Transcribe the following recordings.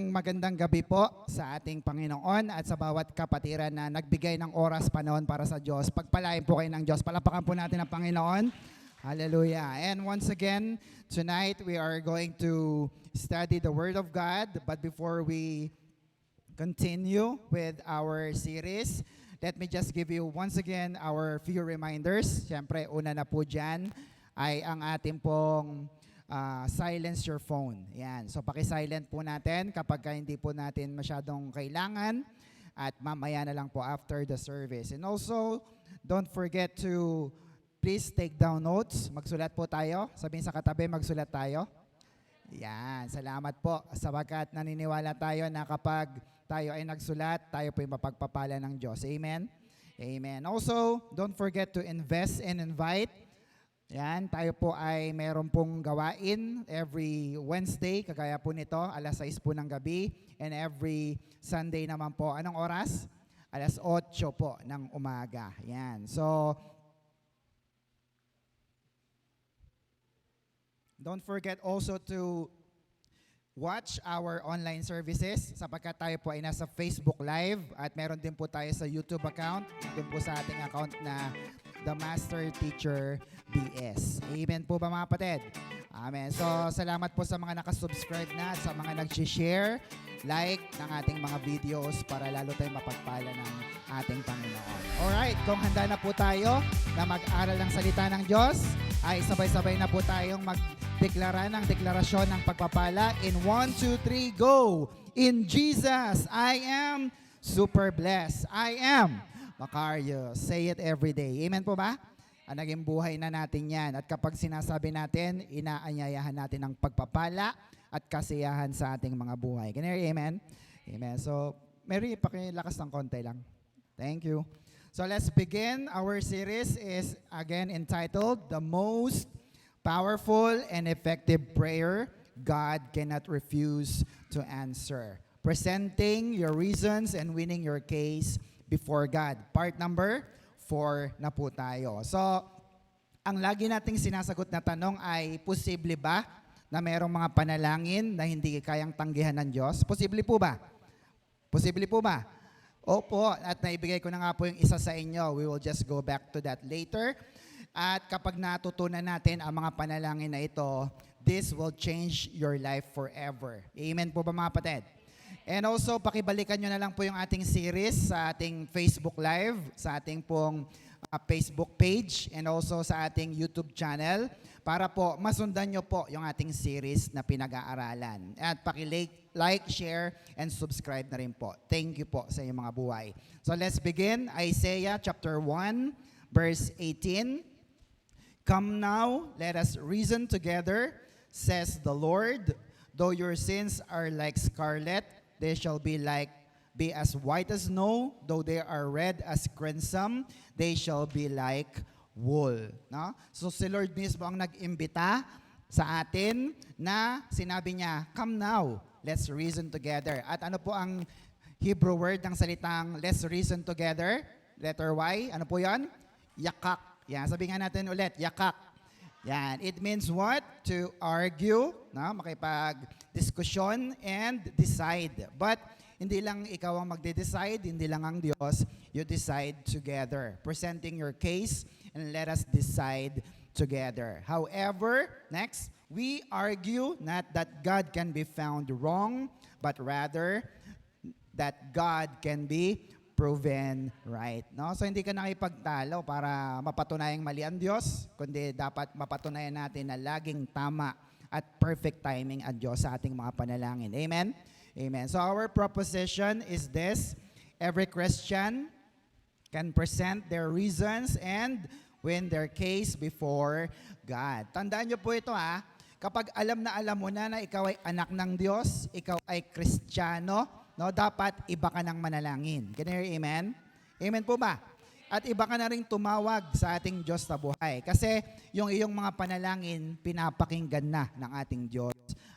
magandang gabi po sa ating Panginoon at sa bawat kapatiran na nagbigay ng oras panahon para sa Diyos. Pagpalain po kayo ng Diyos. Palapakan po natin ang Panginoon. Hallelujah. And once again, tonight we are going to study the Word of God. But before we continue with our series, let me just give you once again our few reminders. Siyempre, una na po dyan ay ang ating pong silence your phone. Yan. So paki-silent po natin kapag hindi po natin masyadong kailangan at mamaya na lang po after the service. And also, don't forget to please take down notes. Magsulat po tayo. Sabihin sa katabi, magsulat tayo. Yan. Salamat po. Sapagkat naniniwala tayo na kapag tayo ay nagsulat, tayo po yung mapagpapala ng Diyos. Amen? Amen. Also, don't forget to invest and invite. Yan, tayo po ay meron pong gawain every Wednesday, kagaya po nito, alas 6 po ng gabi. And every Sunday naman po, anong oras? Alas 8 po ng umaga. Yan, so don't forget also to watch our online services sapagkat tayo po ay nasa Facebook Live at meron din po tayo sa YouTube account, doon po sa ating account na The Master Teacher BS. Amen po ba mga kapatid? Amen. So, salamat po sa mga nakasubscribe na at sa mga nag-share, like ng ating mga videos para lalo tayong mapagpala ng ating Panginoon. Alright, kung handa na po tayo na mag-aral ng salita ng Diyos, ay sabay-sabay na po tayong magdeklara ng deklarasyon ng pagpapala. In 1, 2, 3, go! In Jesus, I am super blessed. I am Macario. Say it every day. Amen po ba? Naging buhay na natin yan. At kapag sinasabi natin, inaanyayahan natin ang pagpapala at kasiyahan sa ating mga buhay. Can you hear amen? Amen. So, Mary, pakilakas ng konti lang. Thank you. So, let's begin. Our series is again entitled, The Most Powerful and Effective Prayer God Cannot Refuse to Answer. Presenting your reasons and winning your case before God. Part number 4 na po tayo. So, ang lagi nating sinasagot na tanong ay, posible ba na mayroong mga panalangin na hindi kayang tanggihan ng Diyos? Posible po ba? Posible po ba? Opo, at naibigay ko na nga po yung isa sa inyo. We will just go back to that later. At kapag natutunan natin ang mga panalangin na ito, this will change your life forever. Amen po ba mga kapatid? And also, pakibalikan nyo na lang po yung ating series sa ating Facebook Live, sa ating pong Facebook page, and also sa ating YouTube channel para po masundan nyo po yung ating series na pinag-aaralan. At like, share, and subscribe na rin po. Thank you po sa inyong mga buhay. So let's begin. Isaiah chapter 1, verse 18. Come now, let us reason together, says the Lord. Though your sins are like scarlet, they shall be as white as snow. Though they are red as crimson, they shall be like wool. No? So si Lord mismo ang nag-imbita sa atin na sinabi niya, come now, let's reason together. At ano po ang Hebrew word ng salitang let's reason together? Letter Y, ano po yan? Yakak. Yan, sabihin nga natin ulit, yakak. Yan, it means what? To argue, no? Makipag-diskusyon and decide. But hindi lang ikaw ang magde-decide, hindi lang ang Diyos, you decide together. Presenting your case and let us decide together. However, next, we argue not that God can be found wrong, but rather that God can be proven right. No? So hindi ka nakipagtalo para mapatunayang mali ang Diyos, kundi dapat mapatunayan natin na laging tama at perfect timing ang Diyos sa ating mga panalangin. Amen? Amen. So our proposition is this: every Christian can present their reasons and win their case before God. Tandaan niyo po ito kapag alam mo na ikaw ay anak ng Diyos, ikaw ay Kristiyano, no, dapat iba ka ng manalangin. Can you hear amen? Amen po ba? At iba ka na rin tumawag sa ating Diyos na buhay. Kasi yung iyong mga panalangin, pinapakinggan na ng ating Diyos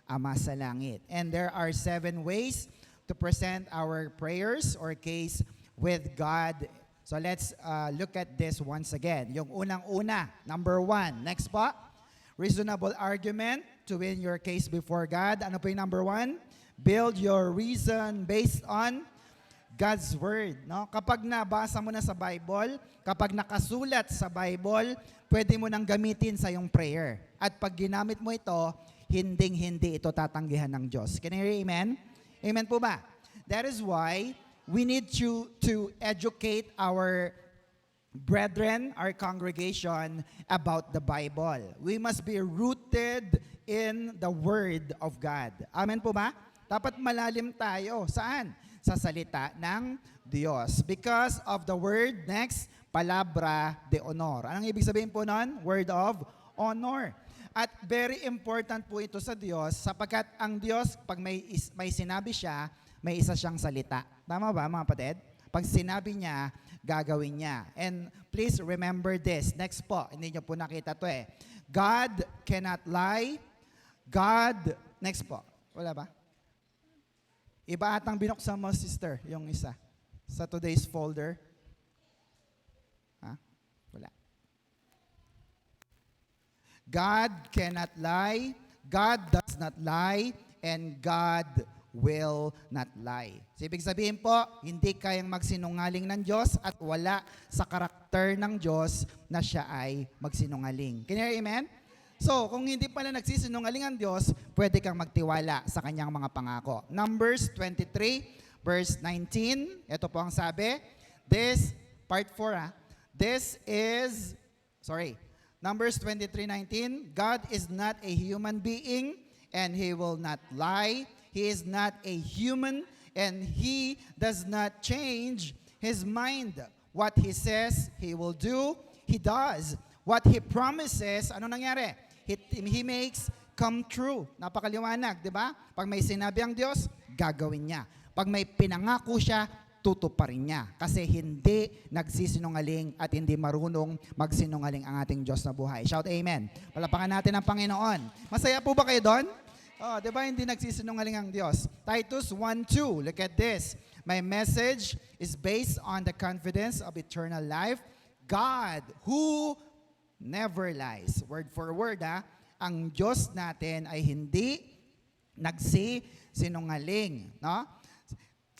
Ama sa langit. And there are 7 ways to present our prayers or case with God. So let's look at this once again. Yung unang-una, number 1. Next po, reasonable argument to win your case before God. Ano po yung number 1? Build your reason based on God's Word. No? Kapag nabasa mo na sa Bible, kapag nakasulat sa Bible, pwede mo nang gamitin sa iyong prayer. At pag ginamit mo ito, hinding-hindi ito tatanggihan ng Diyos. Can you hear amen? Amen po ba? That is why we need to educate our brethren, our congregation, about the Bible. We must be rooted in the Word of God. Amen po ba? Dapat malalim tayo. Saan? Sa salita ng Diyos. Because of the word, next, palabra de honor. Anong ibig sabihin po nun? Word of honor. At very important po ito sa Diyos sapagkat ang Diyos, pag may sinabi siya, may isa siyang salita. Tama ba mga kapatid? Pag sinabi niya, gagawin niya. And please remember this. Next po, hindi niyo po nakita to eh. God cannot lie. God, next po. Wala ba? Iba atang binuksan mo, sister, yung isa. Sa today's folder. Ha? Wala. God cannot lie. God does not lie. And God will not lie. So, ibig sabihin po, hindi kayang magsinungaling ng Diyos at wala sa karakter ng Diyos na siya ay magsinungaling. Can you hear amen? So, kung hindi pala nagsisinungaling ang Diyos, pwede kang magtiwala sa kanyang mga pangako. Numbers 23, verse 19. Ito po ang sabi. This, part 4 Numbers 23:19. God is not a human being and He will not lie. He is not a human and He does not change His mind. What He says, He will do, He does. What He promises, ano nangyari? He makes come true. Napakaliwanag, di ba? Pag may sinabi ang Diyos, gagawin niya. Pag may pinangako siya, tutuparin niya. Kasi hindi nagsisinungaling at hindi marunong magsinungaling ang ating Diyos na buhay. Shout amen. Palapakan natin ang Panginoon. Masaya po ba kayo doon? Oh, di ba hindi nagsisinungaling ang Diyos? Titus 1:2. Look at this. My message is based on the confidence of eternal life. God who never lies. Word for word, ha? Ang Diyos natin ay hindi nagsisinungaling. No?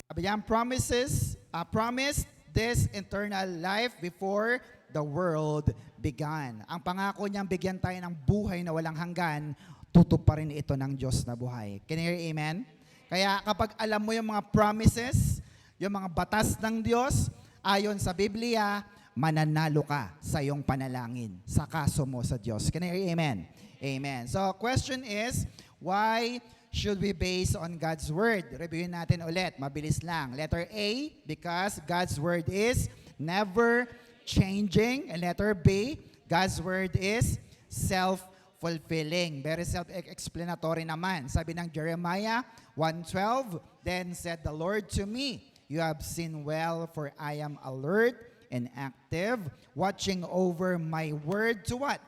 Sabi niya, promised this eternal life before the world began. Ang pangako niyang bigyan tayo ng buhay na walang hanggan, tutuparin ito ng Diyos na buhay. Can you hear amen? Kaya kapag alam mo yung mga promises, yung mga batas ng Diyos, ayon sa Biblia, mananalo ka sa iyong panalangin, sa kaso mo sa Diyos. Can I hear amen? Amen. So, question is, why should we base on God's Word? Reviewin natin ulit. Mabilis lang. Letter A, because God's Word is never changing. And letter B, God's Word is self-fulfilling. Very self-explanatory naman. Sabi ng Jeremiah 1:12, then said the Lord to me, you have seen well, for I am alert and active, watching over my word to what?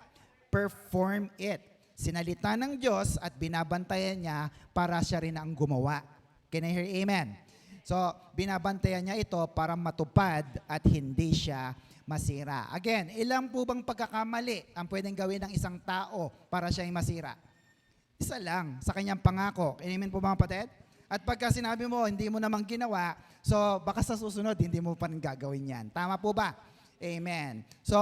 Perform it. Sinalita ng Diyos at binabantayan niya para siya rin ang gumawa. Can I hear amen? So, binabantayan niya ito para matupad at hindi siya masira. Again, ilang po bang pagkakamali ang pwedeng gawin ng isang tao para siya ay masira? Isa lang, sa kanyang pangako. Amen po mga kapatid? At pagka sinabi mo, hindi mo namang ginawa, so baka sa susunod, hindi mo pa rin gagawin yan. Tama po ba? Amen. So,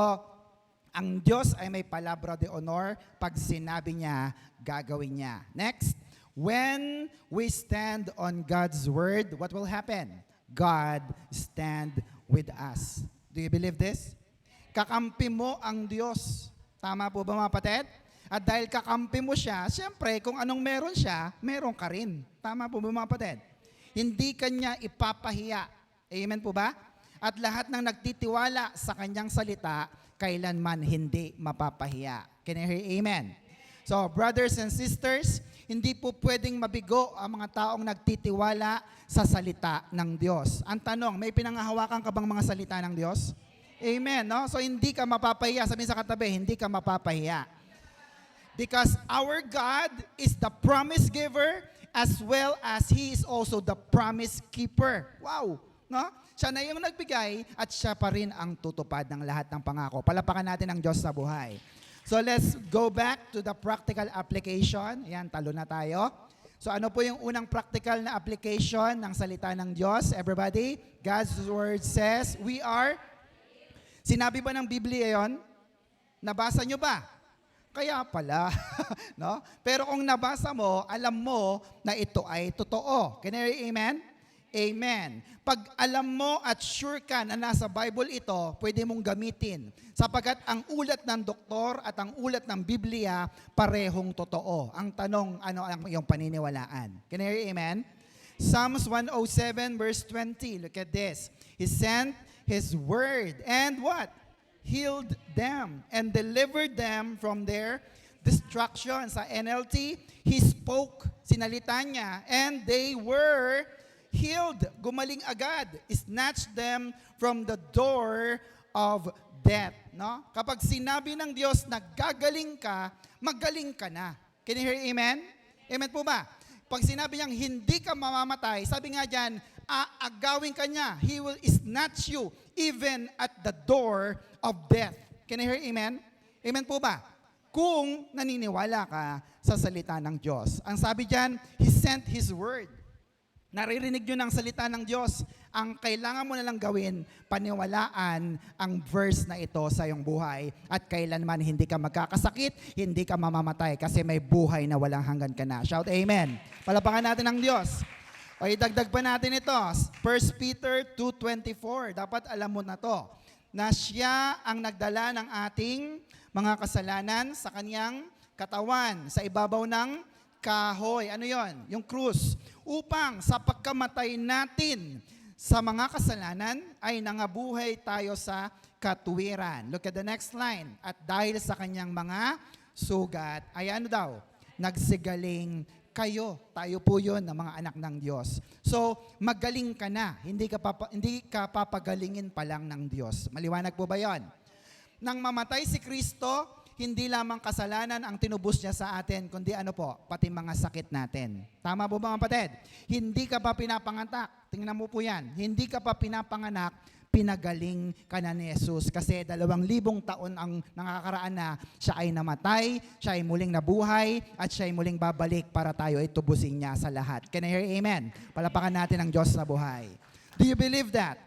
ang Diyos ay may palabra de honor. Pag sinabi niya, gagawin niya. Next, when we stand on God's word, what will happen? God stand with us. Do you believe this? Kakampi mo ang Diyos. Tama po ba mga kapatid? At dahil kakampi mo siya, siyempre, kung anong meron siya, meron ka rin. Tama po ba mga kapatid? Hindi kanya ipapahiya. Amen po ba? At lahat ng nagtitiwala sa kanyang salita, kailanman hindi mapapahiya. Can you hear amen? So, brothers and sisters, hindi po pwedeng mabigo ang mga taong nagtitiwala sa salita ng Diyos. Ang tanong, may pinanghahawakan ka bang mga salita ng Diyos? Amen, no? So, hindi ka mapapahiya. Sabihin sa katabi, hindi ka mapapahiya. Because our God is the promise giver as well as He is also the promise keeper. Wow! No? Siya na yung nagbigay at siya pa rin ang tutupad ng lahat ng pangako. Palapakan natin ang Diyos sa buhay. So let's go back to the practical application. Ayan, talo na tayo. So ano po yung unang practical na application ng salita ng Diyos? Everybody, God's Word says, we are. Sinabi ba ng Biblia yon? Nabasa nyo ba? Kaya pala, no? Pero kung nabasa mo, alam mo na ito ay totoo. Can you hear amen? Amen. Pag alam mo at sure ka na nasa Bible ito, pwede mong gamitin. Sapagkat ang ulat ng doktor at ang ulat ng Biblia, parehong totoo. Ang tanong, ano ang iyong paniniwalaan? Can you hear amen? Psalms 107 verse 20, look at this. He sent His word and what? Healed them and delivered them from their destruction. Sa NLT, He spoke, sinalita niya, and they were healed, gumaling agad, snatched them from the door of death. No? Kapag sinabi ng Diyos na gagaling ka, magaling ka na. Can you hear amen? Amen po ba? Pag sinabi niyang hindi ka mamamatay, sabi nga dyan, aagawin ka niya. He will snatch you even at the door of death. Can you hear amen? Amen po ba? Kung naniniwala ka sa salita ng Diyos. Ang sabi dyan, He sent His word. Naririnig nyo ng salita ng Diyos. Ang kailangan mo na lang gawin, paniwalaan ang verse na ito sa iyong buhay. At kailanman hindi ka magkakasakit, hindi ka mamamatay kasi may buhay na walang hanggan ka na. Shout amen. Palapakan natin ang Diyos. O idagdag pa natin ito. 1 Peter 2:24. Dapat alam mo na to. Na siya ang nagdala ng ating mga kasalanan sa kanyang katawan, sa ibabaw ng kahoy. Ano yon? Yung krus. Upang sa pagkamatay natin sa mga kasalanan ay nangabuhay tayo sa katuwiran. Look at the next line. At dahil sa kanyang mga sugat, ay ano daw? Nagsigaling kayo. Tayo po yun ng mga anak ng Diyos. So, magaling ka na. Hindi ka papagalingin pa lang ng Diyos. Maliwanag po ba yon? Nang mamatay si Kristo, hindi lamang kasalanan ang tinubos niya sa atin, kundi ano po, pati mga sakit natin. Tama po ba mga kapatid? Hindi ka pa pinapanganak. Tingnan mo po yan. Hindi ka pa pinapanganak, pinagaling ka na ni Jesus. Kasi 2,000 taon ang nakakaraan na siya ay namatay, siya ay muling nabuhay, at siya ay muling babalik para tayo ay tubusin niya sa lahat. Can I hear amen? Palapakan natin ang Diyos na buhay. Do you believe that?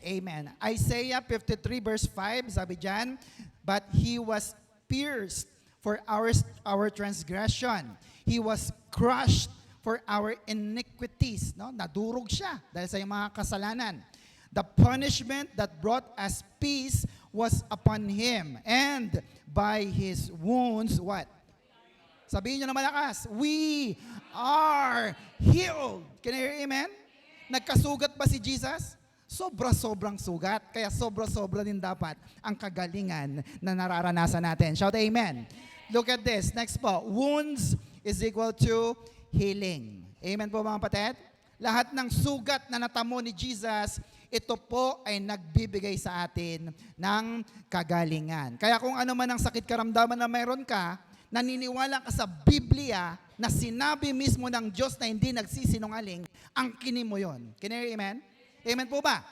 Amen. Isaiah 53 verse 5, sabi dyan, but He was pierced for our transgression. He was crushed for our iniquities. No? Nadurog siya dahil sa mga kasalanan. The punishment that brought us peace was upon Him. And by His wounds, what? Sabihin nyo na malakas, we are healed. Can you hear amen? Nagkasugat ba si Jesus? Sobra-sobrang sugat, kaya sobra-sobra din dapat ang kagalingan na nararanasan natin. Shout amen. Look at this. Next po. Wounds is equal to healing. Amen po mga kapatid? Lahat ng sugat na natamo ni Jesus, ito po ay nagbibigay sa atin ng kagalingan. Kaya kung ano man ang sakit karamdaman na mayroon ka, naniniwala ka sa Biblia na sinabi mismo ng Diyos na hindi nagsisinungaling, angkinin mo yon. Can you hear amen? Amen po ba?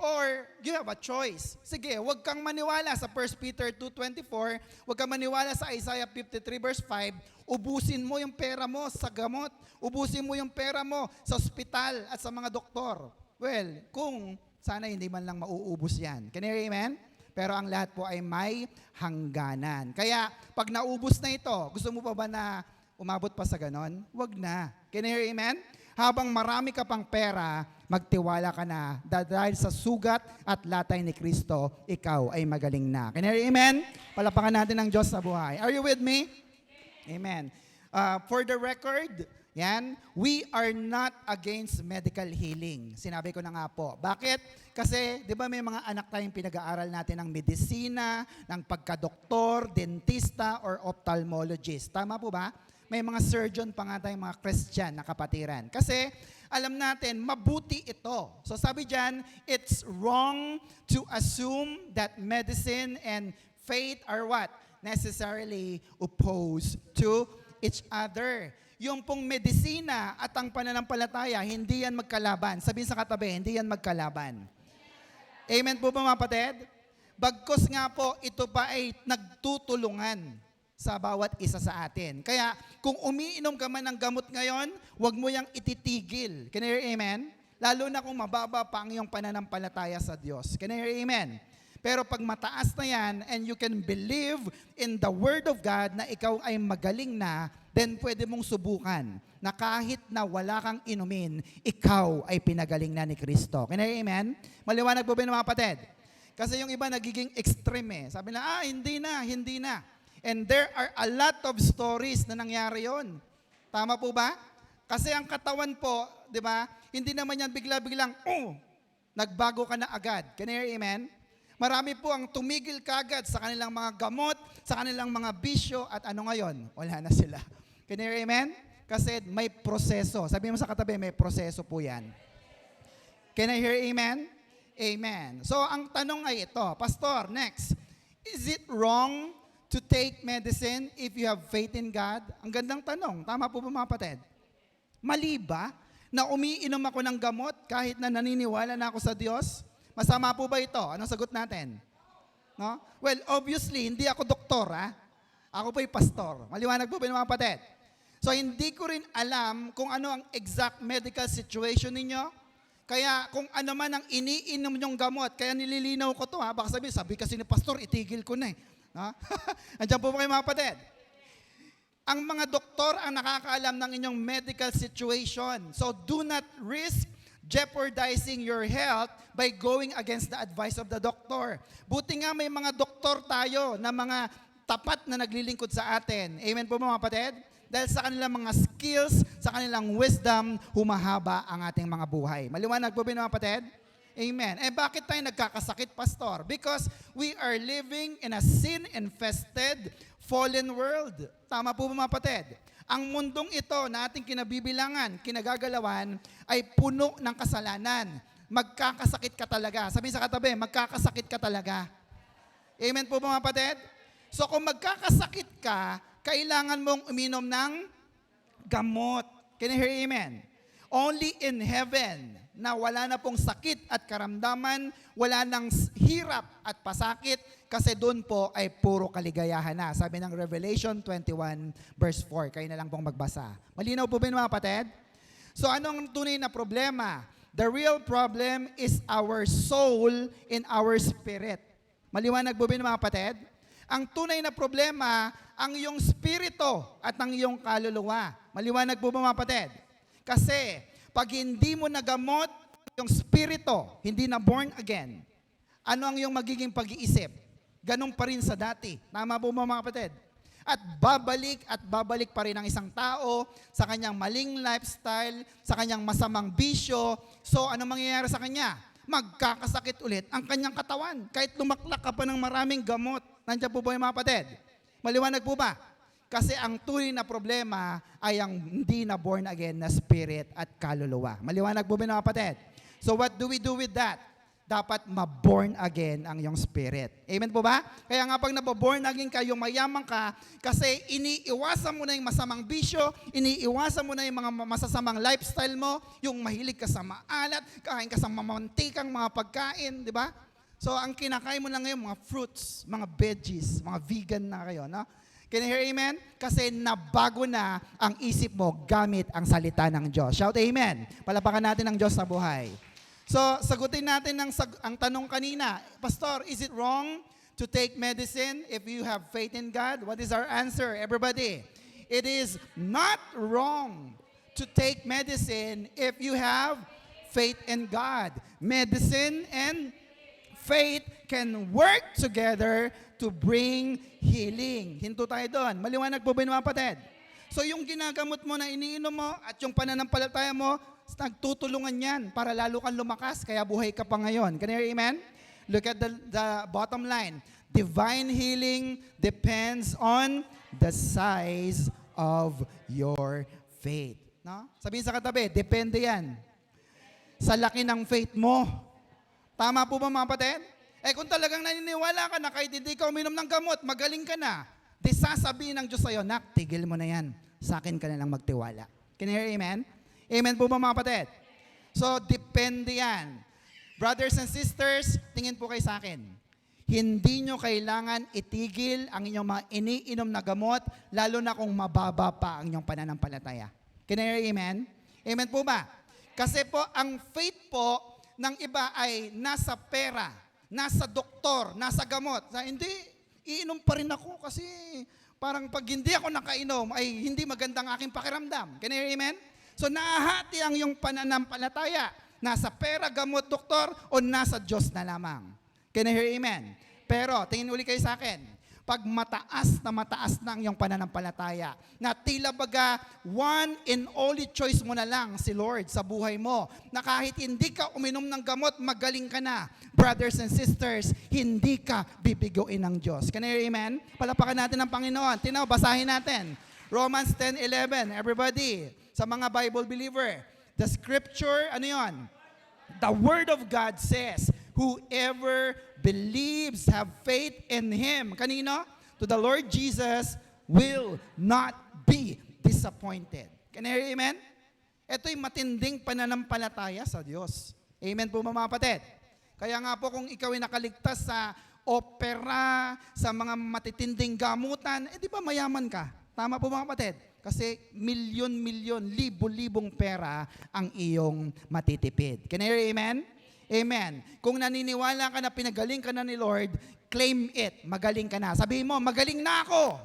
Or you have a choice. Sige, huwag kang maniwala sa 1 Peter 2:24, huwag kang maniwala sa Isaiah 53 verse 5, ubusin mo yung pera mo sa gamot, ubusin mo yung pera mo sa ospital at sa mga doktor. Well, kung sana hindi man lang mauubos yan. Can you hear amen? Pero ang lahat po ay may hangganan. Kaya pag naubos na ito, gusto mo pa ba na umabot pa sa ganon? Huwag na. Can you hear amen? Habang marami ka pang pera, magtiwala ka na dahil sa sugat at latay ni Kristo, ikaw ay magaling na. Can you hear amen? Palapakan natin ang Diyos sa buhay. Are you with me? Amen. For the record, yan, we are not against medical healing. Sinabi ko na nga po. Bakit? Kasi, di ba may mga anak tayong pinag-aaral natin ng medisina, ng pagkadoktor, dentista, or ophthalmologist. Tama po ba? May mga surgeon pa nga tayong mga Christian na kapatiran. Kasi alam natin, mabuti ito. So sabi dyan, it's wrong to assume that medicine and faith are what? Necessarily opposed to each other. Yung pong medisina at ang pananampalataya, hindi yan magkalaban. Sabihin sa katabi, hindi yan magkalaban. Amen po ba mga kapatid? Bagkus nga po, ito pa ay nagtutulungan. sa bawat isa sa atin. Kaya kung umiinom ka man ng gamot ngayon, huwag mo yang ititigil. Can you hear amen? Lalo na kung mababa pa ang iyong pananampalataya sa Diyos. Can you hear amen? Pero pag mataas na yan and you can believe in the Word of God na ikaw ay magaling na, then pwede mong subukan na kahit na wala kang inumin, ikaw ay pinagaling na ni Kristo. Can you hear amen? Maliwanag po ba mga kapatid? Kasi yung iba nagiging extreme eh. Sabi na, hindi na. And there are a lot of stories na nangyari yon. Tama po ba? Kasi ang katawan po, di ba, hindi naman yan bigla-biglang, nagbago ka na agad. Can you hear amen? Marami po ang tumigil kagad sa kanilang mga gamot, sa kanilang mga bisyo, at ano ngayon? Wala na sila. Can you hear amen? Kasi may proseso. Sabi mo sa katabi, may proseso po yan. Can I hear amen? Amen. So, ang tanong ay ito. Pastor, next. Is it wrong to take medicine if you have faith in God? Ang gandang tanong. Tama po ba mga kapatid? Mali ba na umiinom ako ng gamot kahit na naniniwala na ako sa Diyos? Masama po ba ito? Anong sagot natin? No? Well, obviously, hindi ako doktor, ha? Ako po'y pastor. Maliwanag po ba mga kapatid? So, hindi ko rin alam kung ano ang exact medical situation ninyo. Kaya kung ano man ang iniinom nyong gamot, kaya nililinaw ko to, ha? Baka sabi kasi ni pastor, itigil ko na eh. No? Andiyan po ba kayo mga kapatid? Ang mga doktor ang nakakaalam ng inyong medical situation. So, do not risk jeopardizing your health by going against the advice of the doctor. Buti nga may mga doktor tayo na mga tapat na naglilingkod sa atin. Amen po mga kapatid? Dahil sa kanilang mga skills, sa kanilang wisdom, humahaba ang ating mga buhay. Maliwanag po ba mga kapatid? Amen. Eh bakit tayo nagkakasakit, Pastor? Because we are living in a sin-infested, fallen world. Tama po ba mga kapatid? Ang mundong ito na ating kinabibilangan, kinagagalawan, ay puno ng kasalanan. Magkakasakit ka talaga. Sabi sa katabi, magkakasakit ka talaga. Amen po mga kapatid? So kung magkakasakit ka, kailangan mong uminom ng gamot. Can you hear amen? Only in heaven na wala na pong sakit at karamdaman, wala nang hirap at pasakit, kasi doon po ay puro kaligayahan na. Sabi ng Revelation 21 verse 4. Kayo na lang pong magbasa. Malinaw po ba mga kapatid? So anong tunay na problema? The real problem is our soul and our spirit. Maliwanag po ba mga kapatid? Ang tunay na problema, ang iyong spirito at ang iyong kaluluwa. Maliwanag po ba mga kapatid? Kasi pag hindi mo nagamot yung spirito, hindi na born again, ano ang iyong magiging pag-iisip? Ganun pa rin sa dati. Tama po mga kapatid? At babalik pa rin ang isang tao sa kanyang maling lifestyle, sa kanyang masamang bisyo. So ano mangyayari sa kanya? Magkakasakit ulit ang kanyang katawan. Kahit lumaklak ka pa ng maraming gamot. Nandiyan po ba yung mga kapatid? Maliwanag po ba? Kasi ang tunay na problema ay ang hindi na born again na spirit at kaluluwa. Maliwanag po ba mga kapatid? So what do we do with that? Dapat ma-born again ang iyong spirit. Amen po ba? Kaya nga pag nababorn again ka, yung mayaman ka, kasi iniiwasan mo na yung masamang bisyo, iniiwasan mo na yung mga masasamang lifestyle mo, yung mahilig ka sa maalat, kain ka sa mamantikang mga pagkain, di ba? So ang kinakain mo na ngayon, mga fruits, mga veggies, mga vegan na kayo, no? Can you hear amen? Kasi nabago na ang isip mo gamit ang salita ng Diyos. Shout amen. Palapakan natin ang Diyos sa buhay. So, sagutin natin ang tanong kanina. Pastor, is it wrong to take medicine if you have faith in God? What is our answer, everybody? It is not wrong to take medicine if you have faith in God. Medicine and faith can work together to bring healing. Hinto tayo doon. Maliwanag po ba yung mga kapatid? So yung ginagamot mo na iniinom mo at yung pananampalataya mo, nagtutulungan yan para lalo kang lumakas, kaya buhay ka pa ngayon. Can you hear amen? Look at the bottom line. Divine healing depends on the size of your faith. No? Sabihin sa katabi, depende yan. Sa laki ng faith mo. Tama po ba mga kapatid? Eh kung talagang naniniwala ka na kahit hindi ka uminom ng gamot, magaling ka na, di sasabihin ng Diyos sa'yo, nak, tigil mo na yan. Sa akin ka na lang magtiwala. Can you hear amen? Amen po ba mga kapatid? So, depende yan. Brothers and sisters, tingin po kayo sa akin. Hindi nyo kailangan itigil ang inyong mga iniinom na gamot, lalo na kung mababa pa ang inyong pananampalataya. Can I hear amen? Amen po ba? Kasi po, ang faith po ng iba ay nasa pera, nasa doktor, nasa gamot. Hindi, iinom pa rin ako kasi parang pag hindi ako nakainom ay hindi magandang aking pakiramdam. Can I hear amen? So nahahati ang iyong pananampalataya. Nasa pera, gamot, doktor, o nasa Diyos na lamang. Can I hear amen? Pero, tingin uli kayo sa akin. Pag mataas na ang iyong pananampalataya, na tila baga one and only choice mo na lang si Lord sa buhay mo, na kahit hindi ka uminom ng gamot, magaling ka na. Brothers and sisters, hindi ka bibiguin ng Diyos. Can I hear amen? Palapakan natin ang Panginoon. Tinaw, basahin natin. Romans 10:11. Everybody, sa mga Bible believer, the scripture, ano yon? The Word of God says, whoever believes, have faith in Him. Kanino? To the Lord Jesus will not be disappointed. Can I hear amen? Ito'y matinding pananampalataya sa Diyos. Amen po mga kapatid. Kaya nga po kung ikaw ay nakaligtas sa opera, sa mga matitinding gamutan, di ba mayaman ka? Tama po mga kapatid. Kasi milyon-milyon, libo-libong pera ang iyong matitipid. Can I hear amen? Amen. Kung naniniwala ka na pinagaling ka na ni Lord, claim it. Magaling ka na. Sabihin mo, magaling na ako.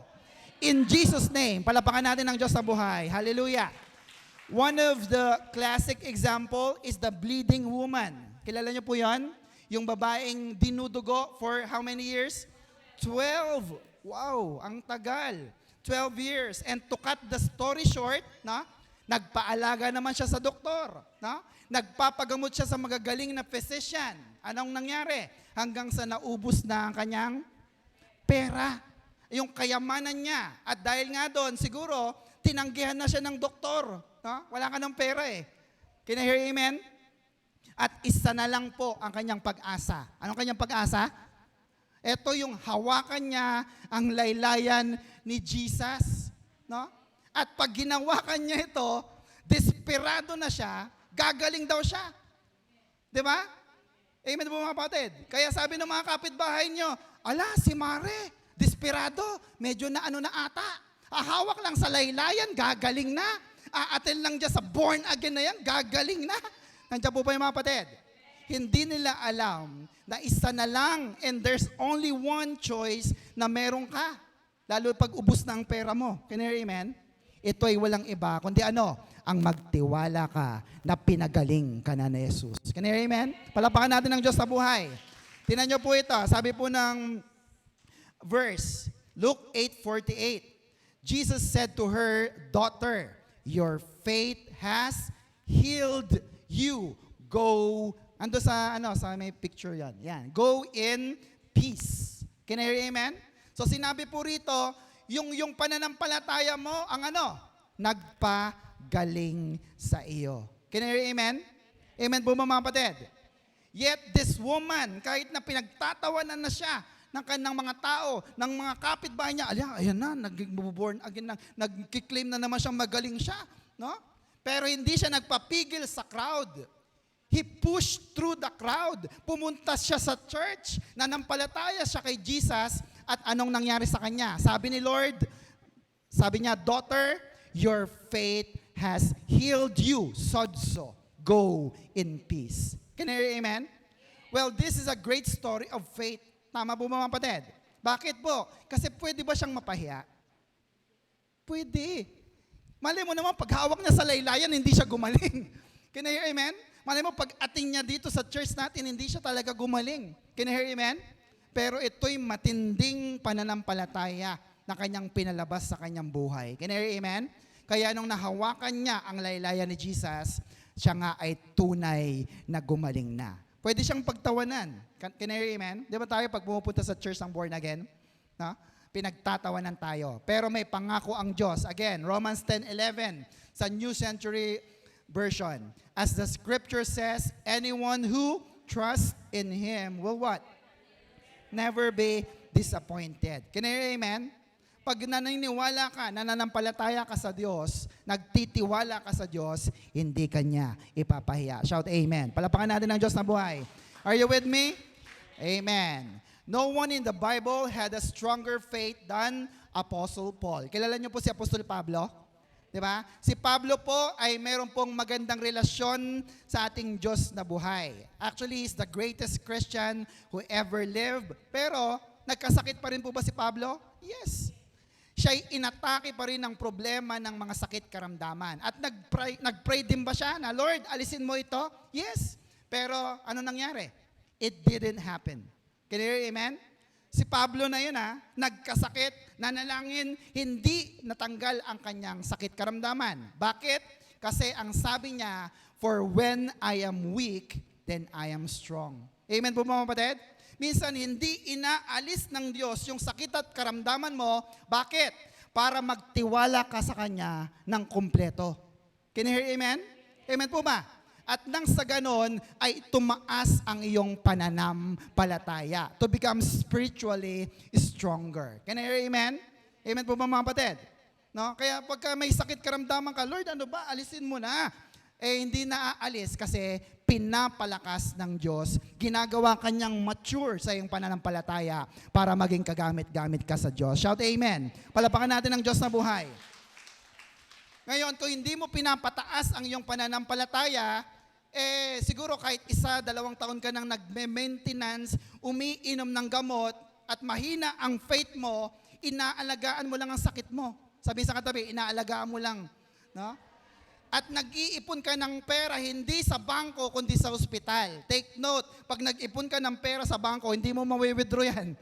In Jesus' name, palapakan natin ang Diyos na buhay. Hallelujah. One of the classic example is the bleeding woman. Kilala niyo po yan? Yung babaeng dinudugo for how many years? 12. Wow, ang tagal. 12 years. And to cut the story short, nagpaalaga naman siya sa doktor. Nagpapagamot siya sa magagaling na physician. Anong nangyari? Hanggang sa naubos na ang kanyang pera. Yung kayamanan niya. At dahil nga doon, siguro, tinanggihan na siya ng doktor. Wala ka ng pera eh. Can I hear amen? At isa na lang po ang kanyang pag-asa. Anong kanyang pag-asa? Ito yung hawakan niya ang laylayan ni Jesus. At pag ginawakan niya ito, desperado na siya, gagaling daw siya. Di ba? Amen po mga kapatid. Kaya sabi ng mga kapitbahay niyo, ala, si Mare, desperado, medyo na ano na ata. Hawak lang sa laylayan, gagaling na. Aatin lang dyan sa born again na yan, gagaling na. Nandiyan po pa yung mga kapatid. Hindi nila alam na isa na lang and there's only one choice na meron ka. Lalo pag ubus na ang pera mo. Can you hear amen? Ito ay walang iba, kundi ano? Ang magtiwala ka na pinagaling ka na ni Jesus. Can you hear amen? Palapakan natin ang Diyos sa buhay. Tingnan niyo po ito. Sabi po ng verse, Luke 8:48. Jesus said to her, "Daughter, your faith has healed you. Go." Ando sa sa may picture 'yan. Yan. Go in peace. Can I hear amen? So sinabi po rito, yung pananampalataya mo ang nagpagaling sa iyo. Can I hear amen? Amen po mga kapatid. Yet this woman, kahit na pinagtatawanan na siya ng kanang mga tao, ng mga kapitbahay niya, ayan na, nag-born again, nag-claim na naman siyang magaling siya. No? Pero hindi siya nagpapigil sa crowd. He pushed through the crowd. Pumunta siya sa church, nanampalataya siya kay Jesus, at anong nangyari sa kanya? Sabi ni Lord, sabi niya, "Daughter, your faith has healed you. So go in peace." Can you hear amen? Well, this is a great story of faith. Tama po mga kapatid? Bakit po? Kasi pwede ba siyang mapahiya? Pwede. Malay mo naman, pag hawak niya sa laylayan, hindi siya gumaling. Can you hear amen? Malay mo, pag ating niya dito sa church natin, hindi siya talaga gumaling. Can you hear amen? Pero ito'y matinding pananampalataya na kanyang pinalabas sa kanyang buhay. Can you hear amen? Kaya nung nahawakan niya ang laylayan ni Jesus, siya nga ay tunay na gumaling na. Pwede siyang pagtawanan. Can you hear amen? Di ba tayo pag pumupunta sa church ng born again? Pinagtatawanan tayo. Pero may pangako ang Diyos. Again, Romans 10:11 sa New Century Version. As the scripture says, anyone who trusts in Him will what? Never be disappointed. Can you hear amen? Pag naniniwala ka, nananampalataya ka sa Diyos, nagtitiwala ka sa Diyos, hindi ka niya ipapahiya. Shout amen. Palapakan natin ang Diyos na buhay. Are you with me? Amen. No one in the Bible had a stronger faith than Apostle Paul. Kilala niyo po si Apostol Pablo? Di ba? Si Pablo po ay meron pong magandang relasyon sa ating Diyos na buhay. Actually, he's the greatest Christian who ever lived. Pero, nagkasakit pa rin po ba si Pablo? Yes. Siya'y inatake pa rin ng problema ng mga sakit karamdaman. At nag-pray din ba siya na, Lord, alisin mo ito? Yes. Pero, ano nangyari? It didn't happen. Can you hear amen? Si Pablo na yun nagkasakit, nanalangin, hindi natanggal ang kanyang sakit karamdaman. Bakit? Kasi ang sabi niya, for when I am weak, then I am strong. Amen po mga kapatid? Minsan hindi inaalis ng Diyos yung sakit at karamdaman mo. Bakit? Para magtiwala ka sa Kanya ng kumpleto. Can you hear amen? Amen po ba? At nang sa ganon ay tumaas ang iyong pananampalataya to become spiritually stronger. Can I hear amen? Amen po ba mga kapatid? No? Kaya pagka may sakit karamdaman ka, Lord, ano ba? Alisin mo na. Hindi naaalis kasi pinapalakas ng Diyos. Ginagawa kanyang mature sa iyong pananampalataya para maging kagamit-gamit ka sa Diyos. Shout amen. Palapakan natin ang Diyos na buhay. Ngayon, kung hindi mo pinapataas ang iyong pananampalataya, siguro kahit 1-2 taon ka nang nagme-maintenance, umiinom ng gamot, at mahina ang faith mo, inaalagaan mo lang ang sakit mo. Sabi sa katabi, inaalagaan mo lang. No? At nag-iipon ka ng pera, hindi sa bangko, kundi sa ospital. Take note, pag nag-ipon ka ng pera sa bangko, hindi mo mawi-withdraw yan.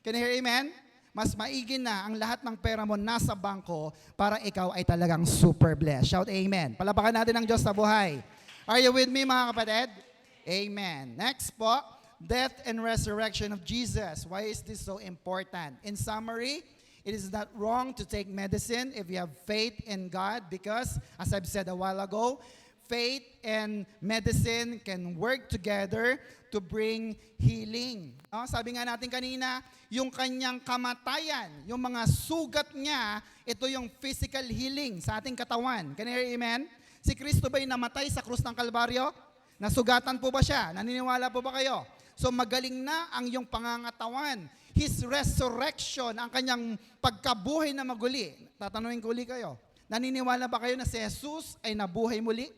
Can you hear amen? Mas maigi na ang lahat ng pera mo nasa bangko para ikaw ay talagang super blessed. Shout amen. Palapakan natin ang Diyos na buhay. Are you with me mga kapatid? Amen. Next po, death and resurrection of Jesus. Why is this so important? In summary, it is not wrong to take medicine if you have faith in God because, as I've said a while ago, faith and medicine can work together to bring healing. No? Sabi nga natin kanina, yung kanyang kamatayan, yung mga sugat niya, ito yung physical healing sa ating katawan. Can you hear amen? Si Kristo ba'y namatay sa krus ng Kalbaryo? Nasugatan po ba siya? Naniniwala po ba kayo? So magaling na ang iyong pangangatawan. His resurrection, ang kanyang pagkabuhay na maguli. Tatanungin ko uli kayo, naniniwala ba kayo na si Jesus ay nabuhay muli?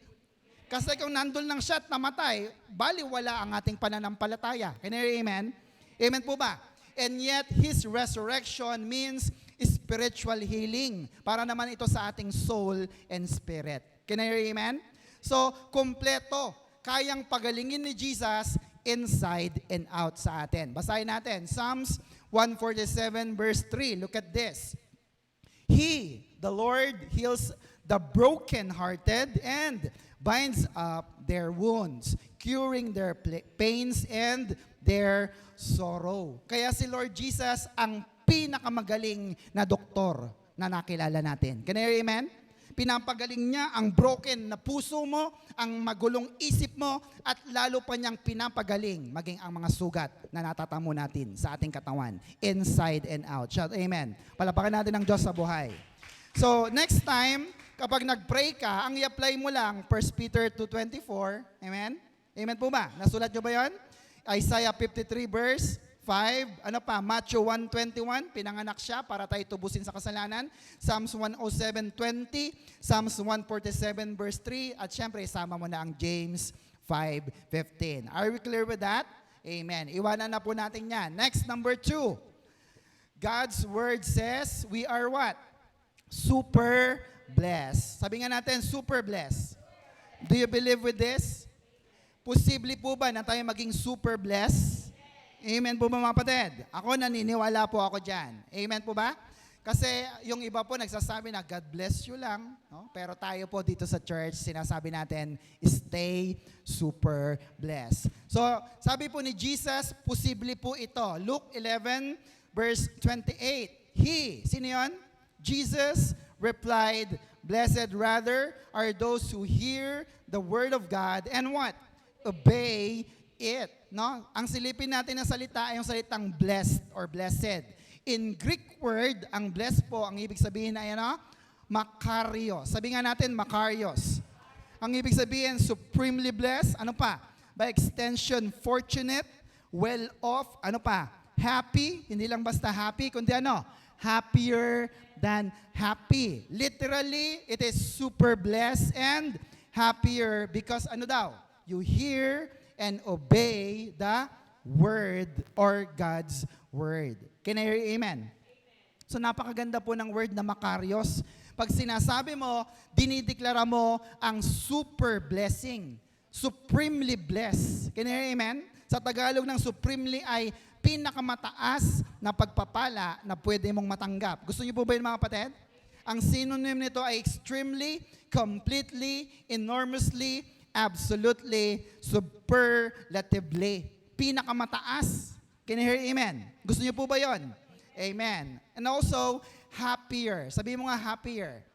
Kasi kung nandun lang siya at namatay, baliwala ang ating pananampalataya. Can you hear amen? Amen po ba? And yet, His resurrection means spiritual healing. Para naman ito sa ating soul and spirit. Can you hear amen? So, kompleto. Kayang pagalingin ni Jesus inside and out sa atin. Basahin natin. Psalms 147 verse 3. Look at this. He, the Lord, heals the brokenhearted and binds up their wounds, curing their pains and their sorrow. Kaya si Lord Jesus ang pinakamagaling na doktor na nakilala natin. Can you hear amen? Pinapagaling niya ang broken na puso mo, ang magulong isip mo, at lalo pa niyang pinapagaling maging ang mga sugat na natatamo natin sa ating katawan, inside and out. Shout amen. Palapakan natin ang Diyos sa buhay. So, next time, kapag nag-pray ka, ang i-apply mo lang, 1 Peter 2:24. Amen? Amen po ba? Nasulat nyo ba yon? Isaiah 53 verse 5, Matthew 1:21, pinanganak siya para tayo tubusin sa kasalanan. Psalms 107:20, Psalms 147 verse 3, at syempre isama mo na ang James 5:15. Are we clear with that? Amen. Iwanan na po natin yan. Next, number 2. God's word says we are what? Super blessed. Sabi nga natin, super blessed. Do you believe with this? Posible po ba na tayo maging super blessed? Amen po ba mga kapatid? Ako naniniwala po ako dyan. Amen po ba? Kasi yung iba po nagsasabi na God bless you lang. No? Pero tayo po dito sa church, sinasabi natin, stay super blessed. So, sabi po ni Jesus, posible po ito. Luke 11 verse 28. He, sino yun? Jesus replied, blessed rather are those who hear the word of God and what? Obey it. No? Ang silipin natin na salita ay yung salitang blessed or blessed. In Greek word, ang blessed po, ang ibig sabihin ay Makarios. Sabi nga natin, Makarios. Ang ibig sabihin, supremely blessed. Ano pa? By extension, fortunate, well-off. Ano pa? happy, hindi lang basta happy, kundi ano? Happier than happy. Literally, it is super blessed and happier because ano daw? You hear and obey the word or God's word. Can I hear amen? So napakaganda po ng word na Makarios. Pag sinasabi mo, dinideklara mo ang super blessing. Supremely blessed. Can you hear amen? Sa Tagalog ng supremely ay pinakamataas na pagpapala na pwede mong matanggap. Gusto niyo po ba yun mga kapatid? Ang synonym nito ay extremely, completely, enormously, absolutely, superlatively. Pinakamataas. Can you hear amen? Gusto niyo po ba yun? Amen. And also, happier. Sabihin mo nga happier.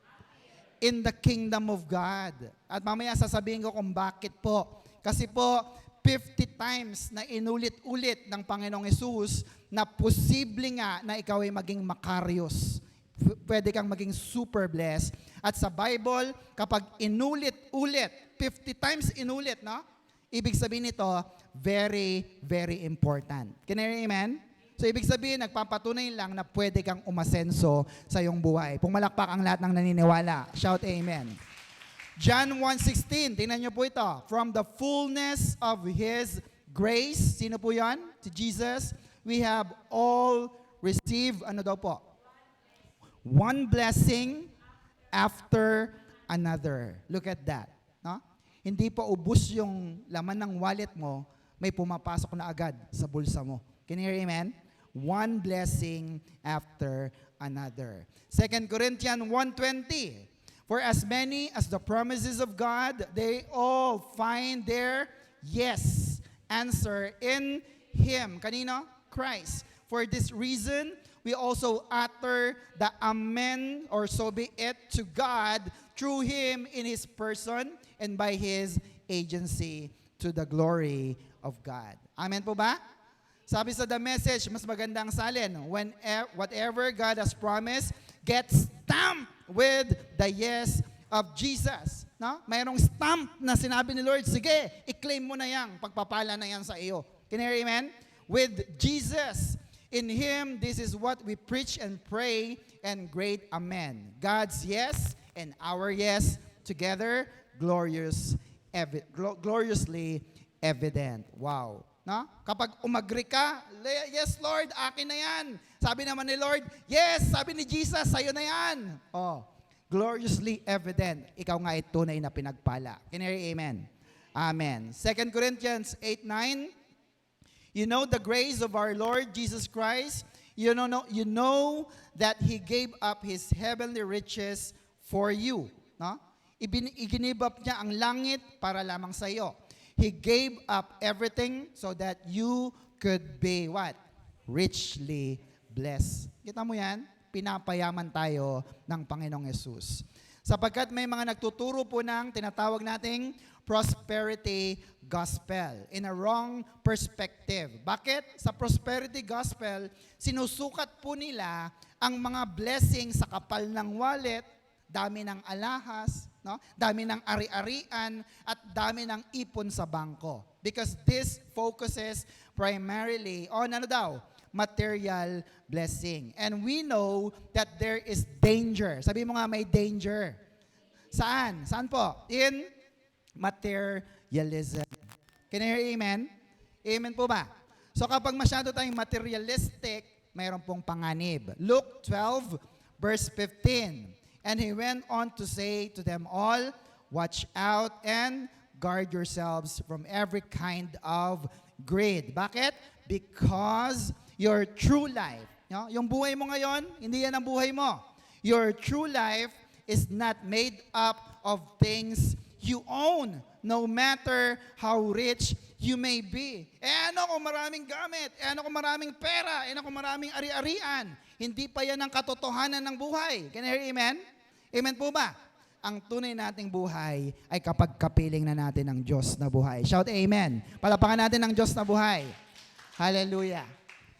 In the kingdom of God. At mamaya sasabihin ko kung bakit po. Kasi po, 50 times na inulit-ulit ng Panginoong Yesus na posible nga na ikaw ay maging Makarios. Pwede kang maging super blessed. At sa Bible, kapag inulit-ulit, 50 times inulit, no? Ibig sabihin nito, very, very important. Can you hear amen? So, ibig sabihin, nagpapatunay lang na pwede kang umasenso sa iyong buhay. Pumalakpak ang lahat ng naniniwala. Shout amen. John 1:16, tingnan niyo po ito. From the fullness of His grace, sino po yan? Si Jesus. We have all received, ano daw po? One blessing after another. Look at that. No? Hindi pa ubus yung laman ng wallet mo, may pumapasok na agad sa bulsa mo. Can you hear amen? One blessing after another. 2 Corinthians 1:20. For as many as the promises of God, they all find their yes answer in Him. Kanino? Christ. For this reason, we also utter the amen or so be it to God through Him in His person and by His agency to the glory of God. Amen po ba? Sabi sa The Message, mas magandang salin, whatever God has promised gets stamped with the yes of Jesus. No? Mayroong stamp na sinabi ni Lord, sige, i-claim mo na yan, pagpapala na yan sa iyo. Can you hear amen? With Jesus, in Him, this is what we preach and pray, and great amen. God's yes and our yes together, gloriously evident. Wow. No? Kapag umagri ka, yes Lord, akin na yan. Sabi naman ni Lord, yes, sabi ni Jesus, sa'yo na yan. Oh, gloriously evident. Ikaw nga ay tunay na pinagpala. Can you hear amen? Amen. 2 Corinthians 8:9. You know the grace of our Lord Jesus Christ. You know that He gave up His heavenly riches for you. No? Iginib up niya ang langit para lamang sa iyo. He gave up everything so that you could be what? Richly blessed. Kita mo yan? Pinapayaman tayo ng Panginoong Yesus. Sapagkat may mga nagtuturo po ng tinatawag nating prosperity gospel in a wrong perspective. Bakit? Sa prosperity gospel, sinusukat po nila ang mga blessing sa kapal ng wallet, dami ng alahas, no? Dami ng ari-arian, at dami ng ipon sa bangko. Because this focuses primarily on ano daw? Material blessing. And we know that there is danger. Sabi mo nga may danger. Saan? Saan po? In materialism. Can you hear amen? Amen po ba? So kapag masyado tayong materialistic, mayroon pong panganib. Luke 12, verse 15. And He went on to say to them all, watch out and guard yourselves from every kind of greed. Bakit? Because your true life, yung buhay mo ngayon, hindi yan ang buhay mo. Your true life is not made up of things you own, no matter how rich you may be. Ano kung maraming gamit? Ano kung maraming pera? Ano kung maraming ari-arian? Hindi pa yan ang katotohanan ng buhay. Can you hear amen? Amen po ba? Ang tunay nating buhay ay kapag kapiling na natin ng Diyos na buhay. Shout amen. Palapakan natin ng Diyos na buhay. Hallelujah.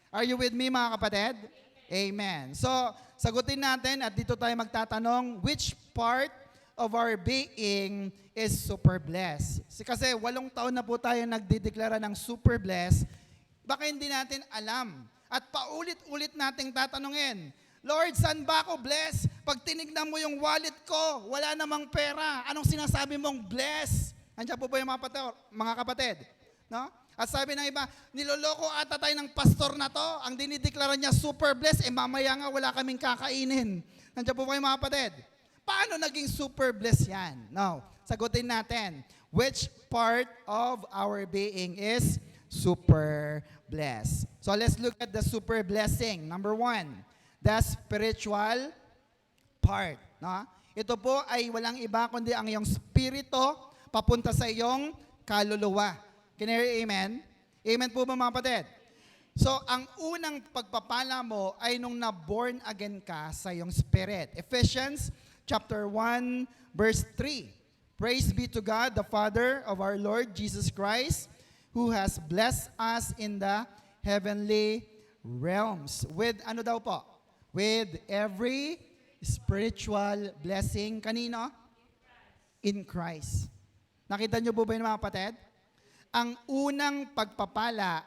Are you with me mga kapatid? Amen. So, sagutin natin at dito tayo magtatanong, which part of our being is super blessed? Kasi 8 taon na po tayo nagdideklara ng super blessed, baka hindi natin alam At paulit-ulit nating tatanungin, Lord, saan ba ako bless? Pag tinignan mo yung wallet ko, wala namang pera. Anong sinasabi mong bless? Andiyan po ba yung mga kapatid? No? At sabi ng iba, niloloko ata tayo ng pastor na to. Ang dinideklara niya super blessed, mamaya nga wala kaming kakainin. Nandiyan po ba yung mga kapatid? Paano naging super blessed yan? No. Sagutin natin. Which part of our being is super blessed? So let's look at the super blessing. Number 1, the spiritual part. No? Ito po ay walang iba kundi ang iyong spirito papunta sa iyong kaluluwa. Can you hear amen? Amen po ba mga kapatid? So, ang unang pagpapala mo ay nung na-born again ka sa iyong spirit. Ephesians chapter 1, verse 3. Praise be to God, the Father of our Lord Jesus Christ, who has blessed us in the heavenly realms. With ano daw po? With every spiritual blessing. Kanino? In Christ. Nakita niyo po ba yun mga kapatid? Ang unang pagpapala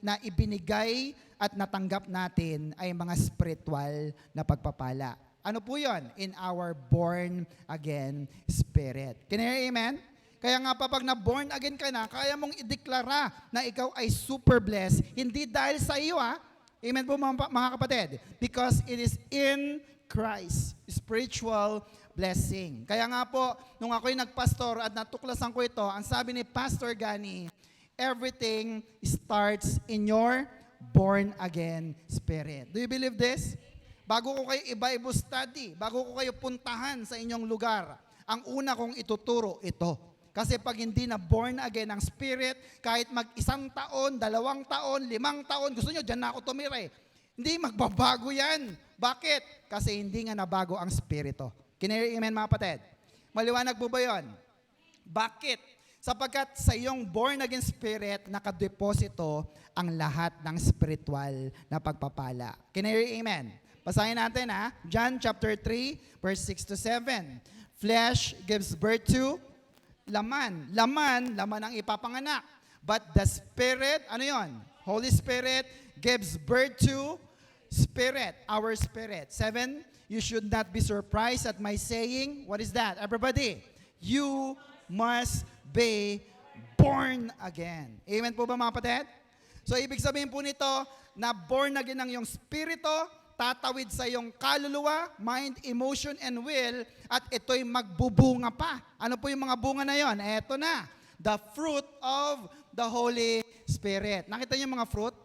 na ibinigay at natanggap natin ay mga spiritual na pagpapala. Ano po yun? In our born again spirit. Can you hear amen? Kaya nga pa pag na-born again ka na, kaya mong ideklara na ikaw ay super blessed. Hindi dahil sa iyo Amen po mga kapatid. Because it is in Christ. Spiritual blessing. Kaya nga po, nung ako'y nagpastor at natuklasan ko ito, ang sabi ni Pastor Gani, everything starts in your born again spirit. Do you believe this? Bago ko kayo i-Bible study, bago ko kayo puntahan sa inyong lugar, ang una kong ituturo ito. Kasi pag hindi na born again ang spirit, kahit mag-1 taon, 2 taon, 5 taon, gusto nyo, dyan na ako tumira Hindi magbabago yan. Bakit? Kasi hindi nga nabago ang spirito. Can-hear amen mga kapatid? Maliwanag po ba yun? Bakit? Sapagkat sa iyong born again spirit, nakadeposito ang lahat ng spiritual na pagpapala. Can-hear amen? Basahin natin John chapter 3, verse 6 to 7. Flesh gives birth to laman. Laman ang ipapanganak. But the Spirit, ano yon? Holy Spirit gives birth to spirit, our spirit. 7, you should not be surprised at my saying, what is that? Everybody, you must be born again. Amen po ba mga kapatid? So ibig sabihin po nito, na born again ang iyong spirito, tatawid sa iyong kaluluwa, mind, emotion, and will, at ito'y magbubunga pa. Ano po yung mga bunga na yon? Eto na, the fruit of the Holy Spirit. Nakita niyo yung mga fruit?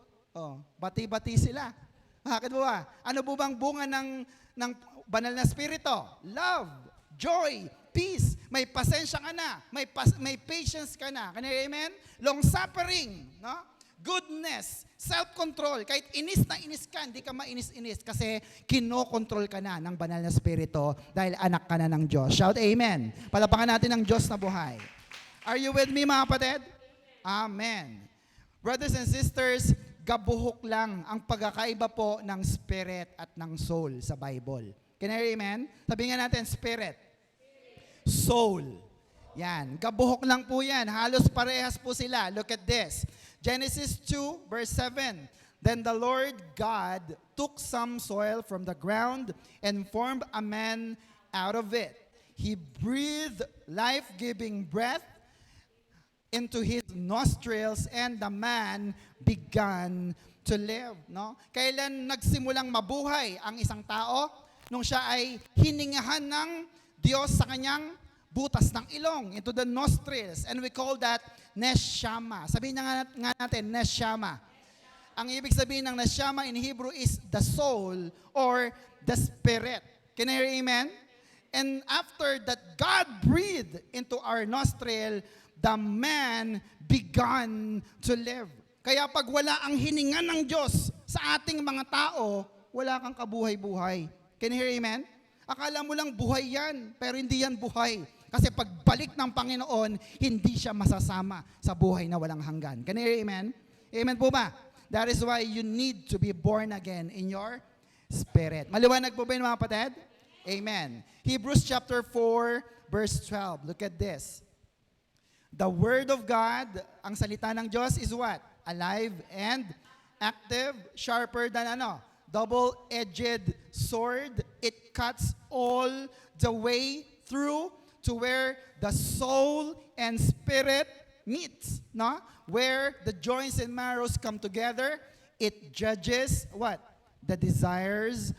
Bati-bati sila. Bakit po ba? Ano po bang bunga ng banal na spirito? Love, joy, peace. May pasensya ka na. May patience ka na. Amen? Long-suffering. No? Goodness, self-control. Kahit inis na inis ka, hindi ka mainis-inis kasi kinokontrol ka na ng banal na spirito dahil anak ka na ng Diyos. Shout amen. Palapakan natin ang Diyos na buhay. Are you with me mga kapatid? Amen. Brothers and sisters, gabuhok lang ang pagkakaiba po ng spirit at ng soul sa Bible. Can I hear amen? Sabi nga natin, spirit. Soul. Yan. Gabuhok lang po yan. Halos parehas po sila. Look at this. Genesis 2, verse 7. Then the Lord God took some soil from the ground and formed a man out of it. He breathed life-giving breath into his nostrils, and the man began to live. No? Kailan nagsimulang mabuhay ang isang tao? Nung siya ay hiningahan ng Diyos sa kanyang butas ng ilong, into the nostrils. And we call that neshama. Sabihin nga natin, neshama. Ang ibig sabihin ng neshama in Hebrew is the soul or the spirit. Can I hear amen? And after that, God breathed into our nostril, the man began to live. Kaya pag wala ang hininga ng Diyos sa ating mga tao, wala kang kabuhay-buhay. Can you hear amen? Akala mo lang buhay yan, pero hindi yan buhay. Kasi pagbalik ng Panginoon, hindi siya masasama sa buhay na walang hanggan. Can you hear amen? Amen po ba? That is why you need to be born again in your spirit. Maliwanag po ba yun mga kapatid? Amen. Hebrews chapter 4, verse 12. Look at this. The Word of God, ang salita ng Diyos is what? Alive and active, sharper than ano? Double-edged sword. It cuts all the way through to where the soul and spirit meets, no? Where the joints and marrows come together, it judges what? The desires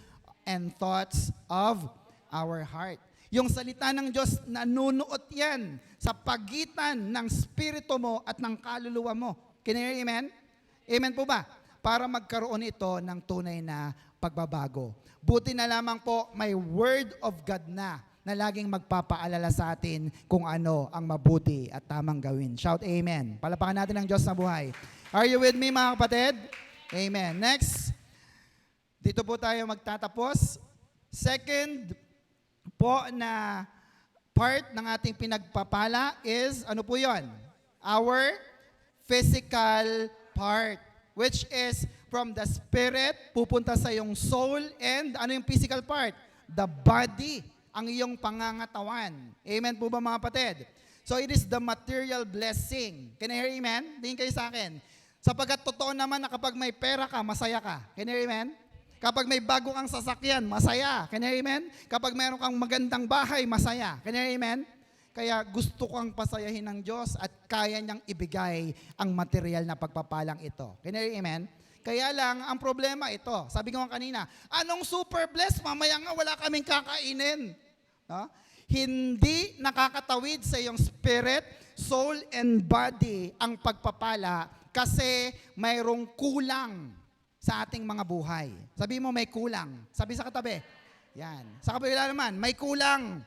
and thoughts of our heart. Yung salita ng Diyos, nanunuot yan sa pagitan ng spirito mo at ng kaluluwa mo. Can you hear amen? Amen po ba? Para magkaroon ito ng tunay na pagbabago. Buti na lamang po may Word of God na laging magpapaalala sa atin kung ano ang mabuti at tamang gawin. Shout amen. Palapakan natin ang Diyos na buhay. Are you with me mga kapatid? Amen. Next, dito po tayo magtatapos. Second po na part ng ating pinagpapala is, ano po yon? Our physical part, which is from the spirit, pupunta sa iyong soul, and ano yung physical part? The body, ang iyong pangangatawan. Amen po ba mga kapatid? So it is the material blessing. Can I hear amen? Tingin kayo sa akin. Sapagkat totoo naman na kapag may pera ka, masaya ka. Can I hear amen? Kapag may bago kang sasakyan, masaya. Can you hear amen? Kapag mayroon kang magandang bahay, masaya. Can you hear amen? Kaya gusto kang pasayahin ng Diyos at kaya niyang ibigay ang material na pagpapalang ito. Can you hear amen? Kaya lang, ang problema ito. Sabi ko kanina, anong super blessed? Mamaya nga wala kaming kakainin. No? Hindi nakakatawid sa iyong spirit, soul, and body ang pagpapala kasi mayroong kulang sa ating mga buhay. Sabi mo, may kulang. Sabi sa katabi. Yan. Sa kabila naman, may kulang.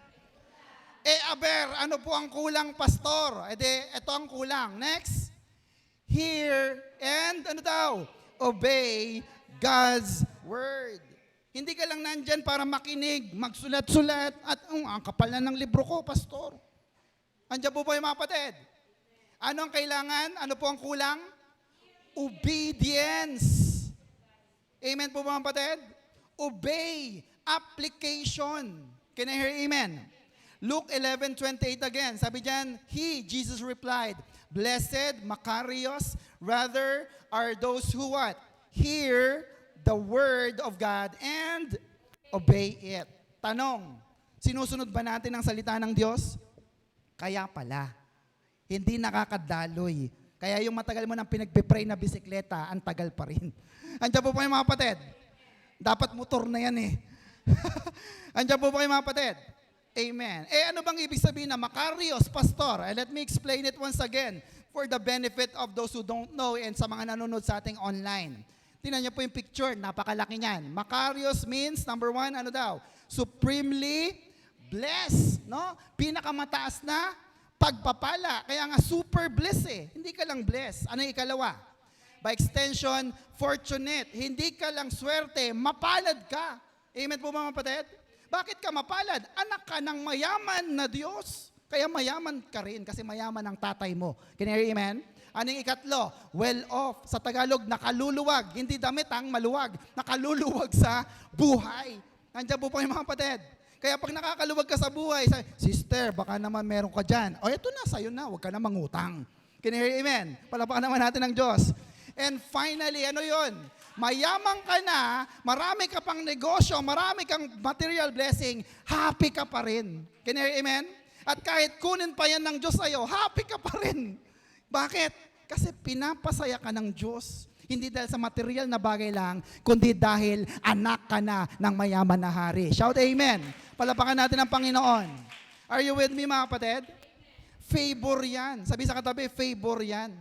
ano po ang kulang, pastor? Ito ang kulang. Next. Hear and, obey God's word. Hindi ka lang nandyan para makinig, magsulat-sulat, at ang kapal na ng libro ko, pastor. Andiyan po yung mga kapatid. Ano ang kailangan? Ano po ang kulang? Obedience. Amen po mga kapatid? Obey. Application. Can I hear amen? Luke 11:28 again. Sabi diyan, He, Jesus replied, Blessed, Makarios, rather are those who what? Hear the word of God and obey it. Tanong, sinusunod ba natin ang salita ng Diyos? Kaya pala. Hindi nakakadaloy. Kaya yung matagal mo nang pinagpipray na bisikleta, ang tagal pa rin. Andiyan po yung mga kapatid. Dapat motor na yan eh. Andiyan po yung mga kapatid. Amen. Ano bang ibig sabihin na Makarios, pastor? Let me explain it once again for the benefit of those who don't know and sa mga nanonood sa ating online. Tingnan niyo po yung picture, napakalaki niyan. Makarios means, number one, supremely blessed. No? Pinakamataas na pagpapala. Kaya nga super blessed eh. Hindi ka lang blessed. Ano yung ikalawa? By extension, fortunate. Hindi ka lang swerte, mapalad ka. Amen po mga kapatid? Bakit ka mapalad? Anak ka ng mayaman na Diyos. Kaya mayaman ka rin kasi mayaman ang tatay mo. Can you hear amen? Ano yung ikatlo? Well off. Sa Tagalog, nakaluluwag. Hindi damit ang maluwag. Nakaluluwag sa buhay. Nandiyan po yung mga kapatid. Kaya pag nakakaluwag ka sa buhay, sister, baka naman meron ka dyan. Ito na, sa'yo na, huwag ka na mangutang. Can you hear amen? Palapakan naman natin ng Diyos. And finally, ano yon? Mayaman ka na, marami ka pang negosyo, marami kang material blessing, happy ka pa rin. Can you hear amen? At kahit kunin pa yan ng Diyos sa'yo, happy ka pa rin. Bakit? Kasi pinapasaya ka ng Diyos. Hindi dahil sa material na bagay lang, kundi dahil anak ka na ng mayaman na hari. Shout amen. Palapakan natin ang Panginoon. Are you with me mga kapatid? Favor yan. Sabi sa katabi, favor yan.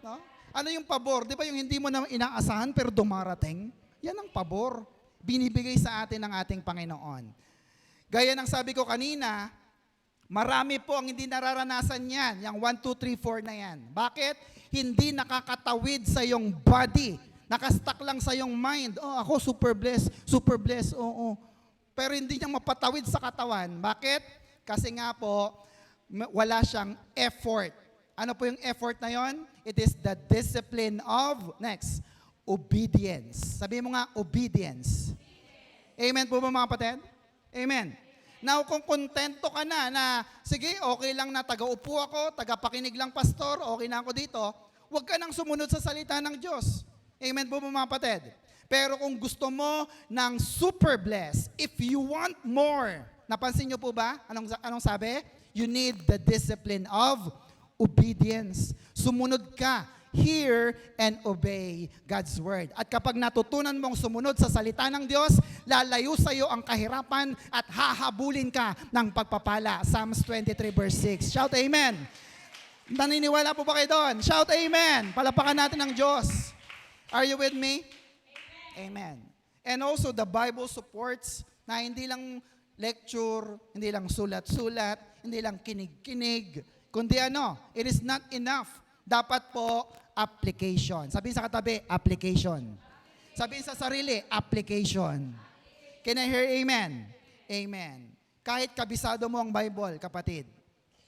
No? Ano yung pabor? Di ba yung hindi mo na inaasahan pero dumarating? Yan ang pabor. Binibigay sa atin ng ating Panginoon. Gaya ng sabi ko kanina, marami po ang hindi nararanasan yan. Yung 1, 2, 3, 4 na yan. Bakit? Hindi nakakatawid sa iyong body. Nakastuck lang sa iyong mind. Ako super blessed, oo. Pero hindi niya mapatawid sa katawan. Bakit? Kasi nga po, wala siyang effort. Ano po yung effort na yon? It is the discipline of, next, obedience. Sabi mo nga, obedience. Amen po ba mga kapatid? Amen. Now, kung kontento ka na, sige, okay lang na taga-upo ako, taga-pakinig lang pastor, okay na ako dito, huwag ka nang sumunod sa salita ng Diyos. Amen po mga kapatid. Pero kung gusto mo ng super blessed, if you want more, napansin niyo po ba? Anong sabi? You need the discipline of obedience. Sumunod ka. Hear and obey God's word. At kapag natutunan mong sumunod sa salita ng Diyos, lalayo sa iyo ang kahirapan at hahabulin ka ng pagpapala. Psalms 23 verse 6. Shout amen. Naniniwala po ba kayo doon? Shout amen. Palapakan natin ang Diyos. Are you with me? Amen. And also the Bible supports na hindi lang lecture, hindi lang sulat-sulat, hindi lang kinig-kinig, kundi it is not enough. Dapat po, application. Sabihin sa katabi, application. Sabihin sa sarili, application. Can I hear amen? Amen. Kahit kabisado mo ang Bible, kapatid,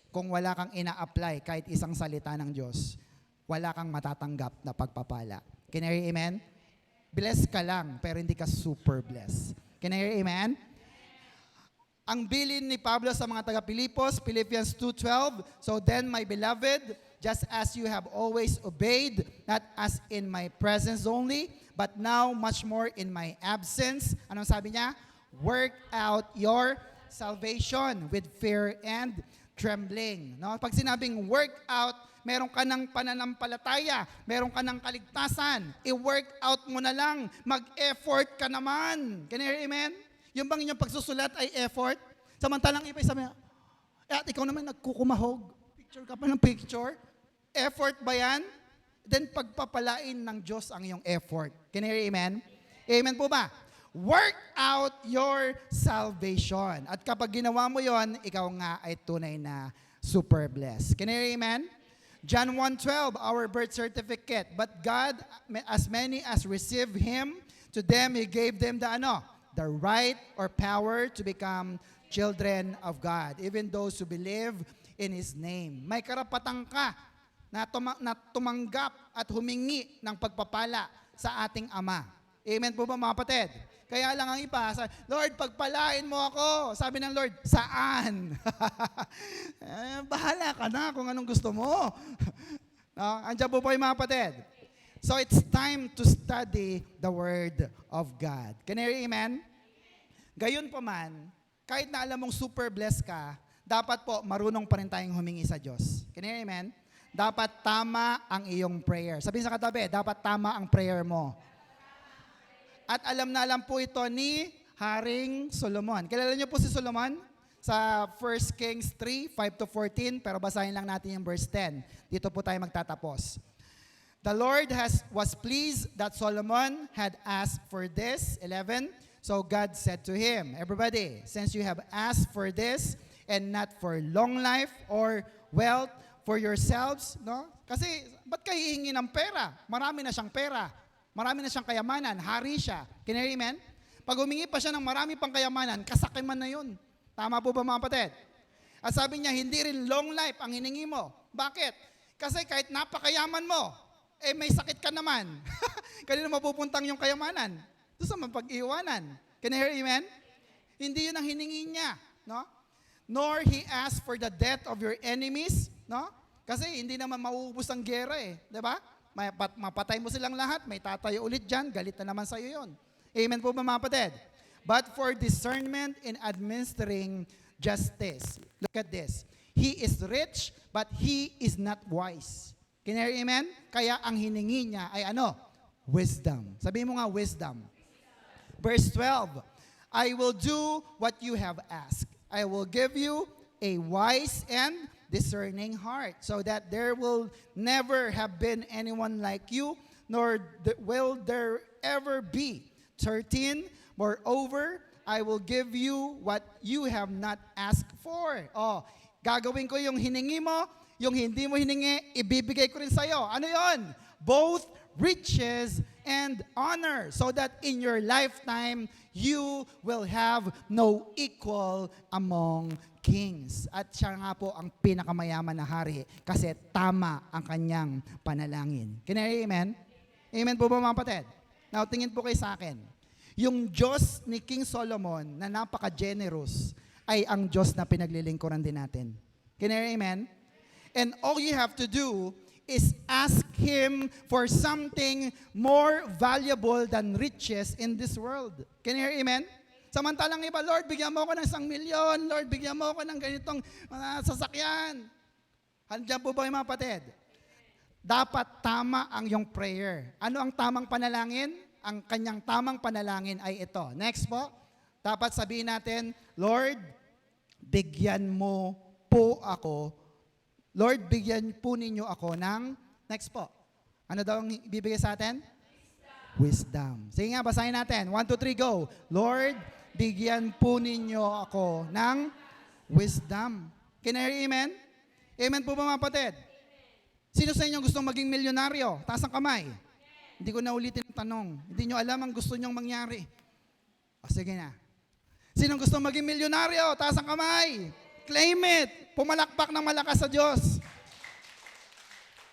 kung wala kang ina-apply kahit isang salita ng Diyos, wala kang matatanggap na pagpapala. Can I hear amen? Bless ka lang, pero hindi ka super blessed. Can I hear amen? Ang bilin ni Pablo sa mga taga-Pilipos, Philippians 2:12, so then, my beloved, just as you have always obeyed, not as in my presence only, but now much more in my absence. Anong sabi niya? Work out your salvation with fear and trembling. No? Pag sinabing work out, meron ka ng pananampalataya, meron ka ng kaligtasan, i-work out mo na lang, mag-effort ka naman. Can you hear amen? Yung bang inyong pagsusulat ay effort? Samantalang iba sabi, at ikaw naman nagkukumahog, picture ka pa ng picture. Effort ba yan? Then pagpapalain ng Diyos ang iyong effort. Can you hear amen? Amen po ba? Work out your salvation. At kapag ginawa mo yon, ikaw nga ay tunay na super blessed. Can you hear amen? John 1:12, our birth certificate. But God, as many as receive Him, to them He gave them the right or power to become children of God, even those who believe in His name. May karapatan ka na tumanggap at humingi ng pagpapala sa ating Ama. Amen po ba mga kapatid? Kaya lang ang iba, Lord, pagpalain mo ako. Sabi ng Lord, saan? Bahala ka na kung anong gusto mo. No? Andiyan po po yung mga kapatid. So it's time to study the Word of God. Can you hear amen? Gayon pa man, kahit na alam mong super blessed ka, dapat po marunong pa rin tayong humingi sa Diyos. Can you hear amen? Dapat tama ang iyong prayer. Sabihin sa katabi, dapat tama ang prayer mo. At alam na alam po ito ni Haring Solomon. Kilala niyo po si Solomon? Sa 1 Kings 3:5-14, pero basahin lang natin yung verse 10. Dito po tayo magtatapos. The Lord was pleased that Solomon had asked for this. 11. So God said to him, everybody, since you have asked for this and not for long life or wealth for yourselves, no? Kasi ba't kayo hihingi ng pera? Marami na siyang pera. Marami na siyang kayamanan. Hari siya. Can you hear amen? Pag humingi pa siya ng marami pang kayamanan, kasakiman na yun. Tama po ba mga kapatid? At sabi niya, hindi rin long life ang hiningi mo. Bakit? Kasi kahit napakayaman mo, may sakit ka naman. Kanino mapupuntang yung kayamanan? Doon sa mapag-iwanan. Can you hear amen? Hindi yun ang hiningi niya. No? Nor he asked for the death of your enemies. No? Kasi hindi naman mauubos ang gera eh. Diba? Mapatay mo silang lahat, may tatayo ulit dyan, galit na naman sa'yo yun. Amen po ba mga kapatid? But for discernment in administering justice. Look at this. He is rich, but he is not wise. Can you hear amen? Kaya ang hiningi niya ay wisdom. Sabihin mo nga, wisdom. Verse 12, I will do what you have asked. I will give you a wise and discerning heart, so that there will never have been anyone like you, nor will there ever be. 13, moreover, I will give you what you have not asked for. Gagawin ko yung hiningi mo, yung hindi mo hiningi, ibibigay ko rin sa'yo. Ano yon? Both riches and honor, so that in your lifetime, you will have no equal among kings. At siya nga po ang pinakamayaman na hari kasi tama ang kanyang panalangin. Can you hear amen? Amen po ba mga kapatid? Now, tingin po kayo sa akin. Yung Diyos ni King Solomon na napaka-generous ay ang Diyos na pinaglilingkuran din natin. Can you hear amen? And all you have to do is ask Him for something more valuable than riches in this world. Can you hear amen? Samantalang iba, Lord, bigyan mo ako ng 1,000,000. Lord, bigyan mo ako ng ganitong sasakyan. Andiyan po ba yung mga kapatid? Dapat tama ang iyong prayer. Ano ang tamang panalangin? Ang kanyang tamang panalangin ay ito. Next po, dapat sabihin natin, Lord, bigyan mo po ako. Lord, bigyan po ninyo ako ng, next po, ano daw ang ibibigay sa atin? Wisdom. Sige nga, basahin natin. 1, 2, 3, go. Lord, bigyan po ninyo ako ng wisdom. Can I hear amen? Amen po ba mga kapatid? Sino sa inyo gustong maging milyonaryo? Taas ang kamay. Hindi ko na ulitin ang tanong. Hindi nyo alam ang gusto nyong mangyari. O sige na. Sino gustong maging milyonaryo? Taas ang kamay. Claim it. Pumalakpak ng malakas sa Diyos.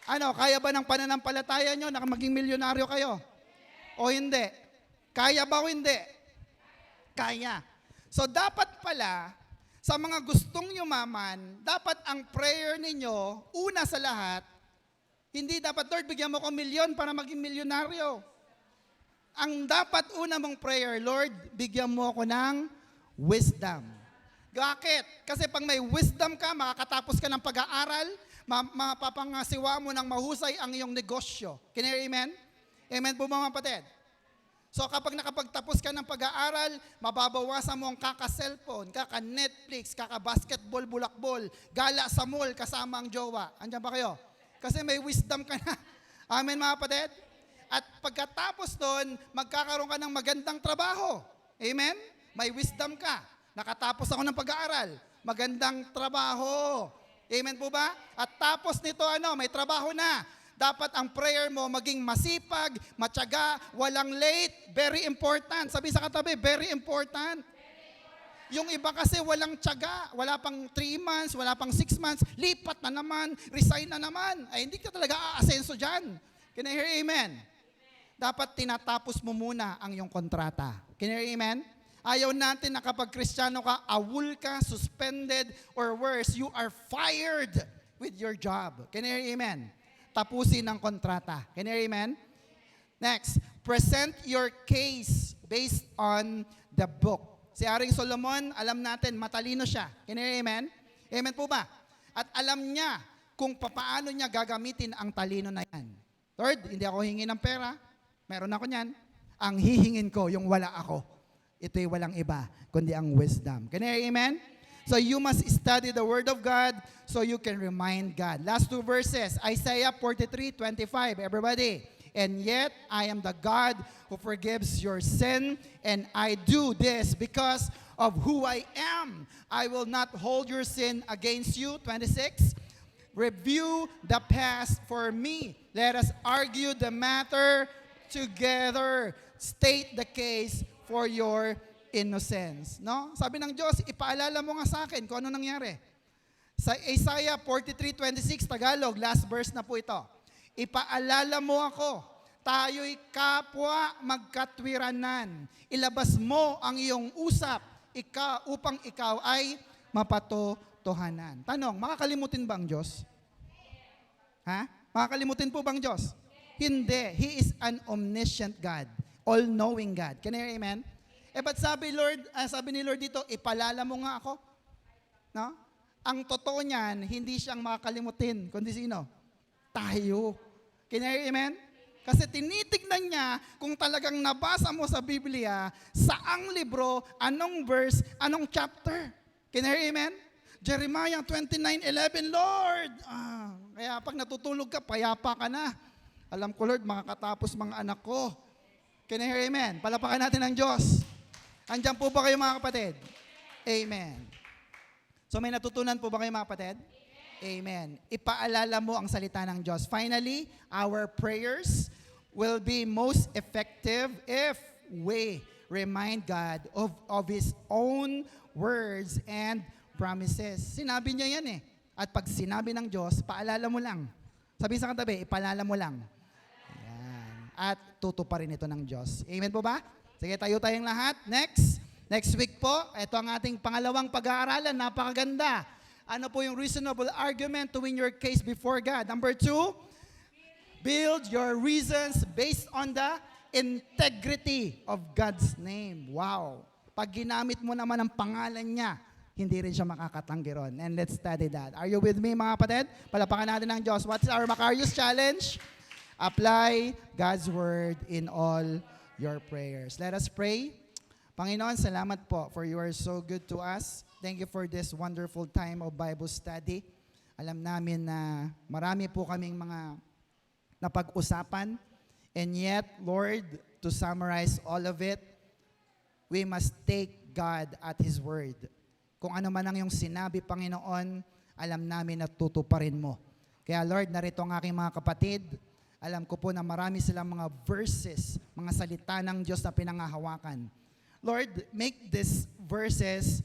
Ano, kaya ba ng pananampalataya nyo na maging milyonaryo kayo? O hindi? Kaya ba o hindi? Kaya. So dapat pala, sa mga gustong yumaman, dapat ang prayer ninyo, una sa lahat, hindi dapat, Lord, bigyan mo ko 1,000,000 para maging milyonaryo. Ang dapat una mong prayer, Lord, bigyan mo ako ng wisdom. Bakit? Kasi pag may wisdom ka, makakatapos ka ng pag-aaral, mapapangasiwa mo ng mahusay ang iyong negosyo. Can you hear amen? Amen po mga kapatid? So kapag nakapagtapos ka ng pag-aaral, mababawasan mo ang kaka-cellphone, kaka-Netflix, kaka-basketball, bulakbol, gala sa mall kasama ang jowa. Andiyan ba kayo? Kasi may wisdom ka na. Amen mga kapatid? At pagkatapos doon, magkakaroon ka ng magandang trabaho. Amen? May wisdom ka. Nakatapos ako ng pag-aaral. Magandang trabaho. Amen po ba? At tapos nito, may trabaho na. Dapat ang prayer mo maging masipag, matyaga, walang late. Very important. Sabi sa katabi, very important. Yung iba kasi walang tiyaga, wala pang 3 months, wala pang 6 months, lipat na naman, resign na naman. Ay, hindi ka talaga aasenso dyan. Can I hear amen? Dapat tinatapos mo muna ang iyong kontrata. Can you hear amen? Ayaw natin na kapag Kristiyano ka, awol ka, suspended, or worse, you are fired with your job. Can you hear amen? Tapusin ang kontrata. Can you hear amen? Next, present your case based on the book. Si Haring Solomon, alam natin, matalino siya. Can you hear amen? Amen po ba? At alam niya kung paano niya gagamitin ang talino na yan. Third, hindi ako hingi ng pera. Meron ako niyan. Ang hihingin ko, yung wala ako. Ito'y walang iba, kundi ang wisdom. Can you hear amen? So you must study the Word of God so you can remind God. Last 2 verses, Isaiah 43:25. Everybody. And yet I am the God who forgives your sin, and I do this because of who I am. I will not hold your sin against you. 26. Review the past for me. Let us argue the matter together. State the case for your innocence. No? Sabi ng Diyos, ipaalala mo nga sa akin kung ano nangyari. Sa Isaiah 43:26, Tagalog, last verse na po ito. Ipaalala mo ako, tayo'y kapwa magkatwiranan. Ilabas mo ang iyong usap upang ikaw ay mapatotohanan. Tanong, makakalimutin ba ang Diyos? Ha? Makakalimutin po bang Diyos? Hindi. He is an omniscient God, all-knowing God. Can you hear amen? But sabi ni Lord dito, ipalala mo nga ako. No? Ang totoo niyan, hindi siyang makakalimutin. Kundi sino? Tayo. Can you hear amen? Kasi tinitignan niya kung talagang nabasa mo sa Biblia, saang libro, anong verse, anong chapter. Can you hear amen? Jeremiah 29:11, Lord. Kaya pag natutulog ka, payapa ka na. Alam ko, Lord, makakatapos mga anak ko. Can you hear amen? Palapakan natin ang Diyos. Andiyan po ba kayo mga kapatid? Amen. So may natutunan po ba kayo mga kapatid? Amen. Ipaalala mo ang salita ng Diyos. Finally, our prayers will be most effective if we remind God of His own words and promises. Sinabi niya yan eh. At pag sinabi ng Diyos, paalala mo lang. Sabi sa katabi, ipaalala mo lang. Ayan. At tutuparin ito ng Diyos. Amen po ba? Sige, tayo tayong lahat. Next week po, ito ang ating pangalawang pag-aaralan. Napakaganda. Ano po yung reasonable argument to win your case before God? Number 2, Build your reasons based on the integrity of God's name. Wow. Pag ginamit mo naman ang pangalan niya, hindi rin siya makakatanggi ron. And let's study that. Are you with me, mga kapatid? Palapakan natin ng Diyos. What's our Macarius challenge? Apply God's word in all your prayers. Let us pray. Panginoon, salamat po for you are so good to us. Thank you for this wonderful time of Bible study. Alam namin na marami po kaming mga napag-usapan. And yet, Lord, to summarize all of it, we must take God at His word. Kung ano man ang iyong sinabi, Panginoon, alam namin na tutuparin mo. Kaya Lord, narito ang aking mga kapatid. Alam ko po na marami silang mga verses, mga salita ng Diyos na pinangahawakan. Lord, make these verses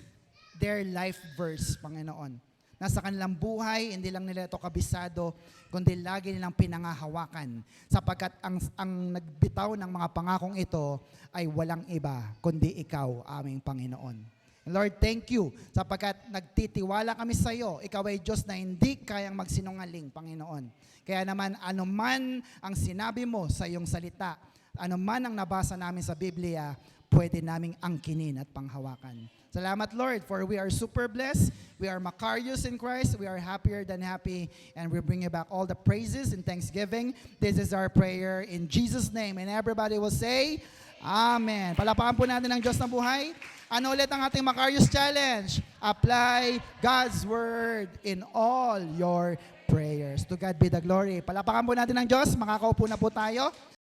their life verse, Panginoon. Nasa kanilang buhay, hindi lang nila ito kabisado, kundi lagi nilang pinangahawakan. Sapagkat ang nagbitaw ng mga pangakong ito ay walang iba, kundi ikaw, aming Panginoon. Lord, thank you sapagkat nagtitiwala kami sa iyo. Ikaw ay Diyos na hindi kayang magsinungaling, Panginoon. Kaya naman, anuman ang sinabi mo sa iyong salita, anuman ang nabasa namin sa Biblia, pwede naming angkinin at panghawakan. Salamat, Lord, for we are super blessed. We are Macarius in Christ. We are happier than happy. And we bring you back all the praises and thanksgiving. This is our prayer in Jesus' name. And everybody will say, Amen. Palapakan po natin ang Diyos na buhay. Ano ulit ang ating Macarius Challenge? Apply God's Word in all your prayers. To God be the glory. Palapakan po natin ang Diyos. Makakaupo na po tayo.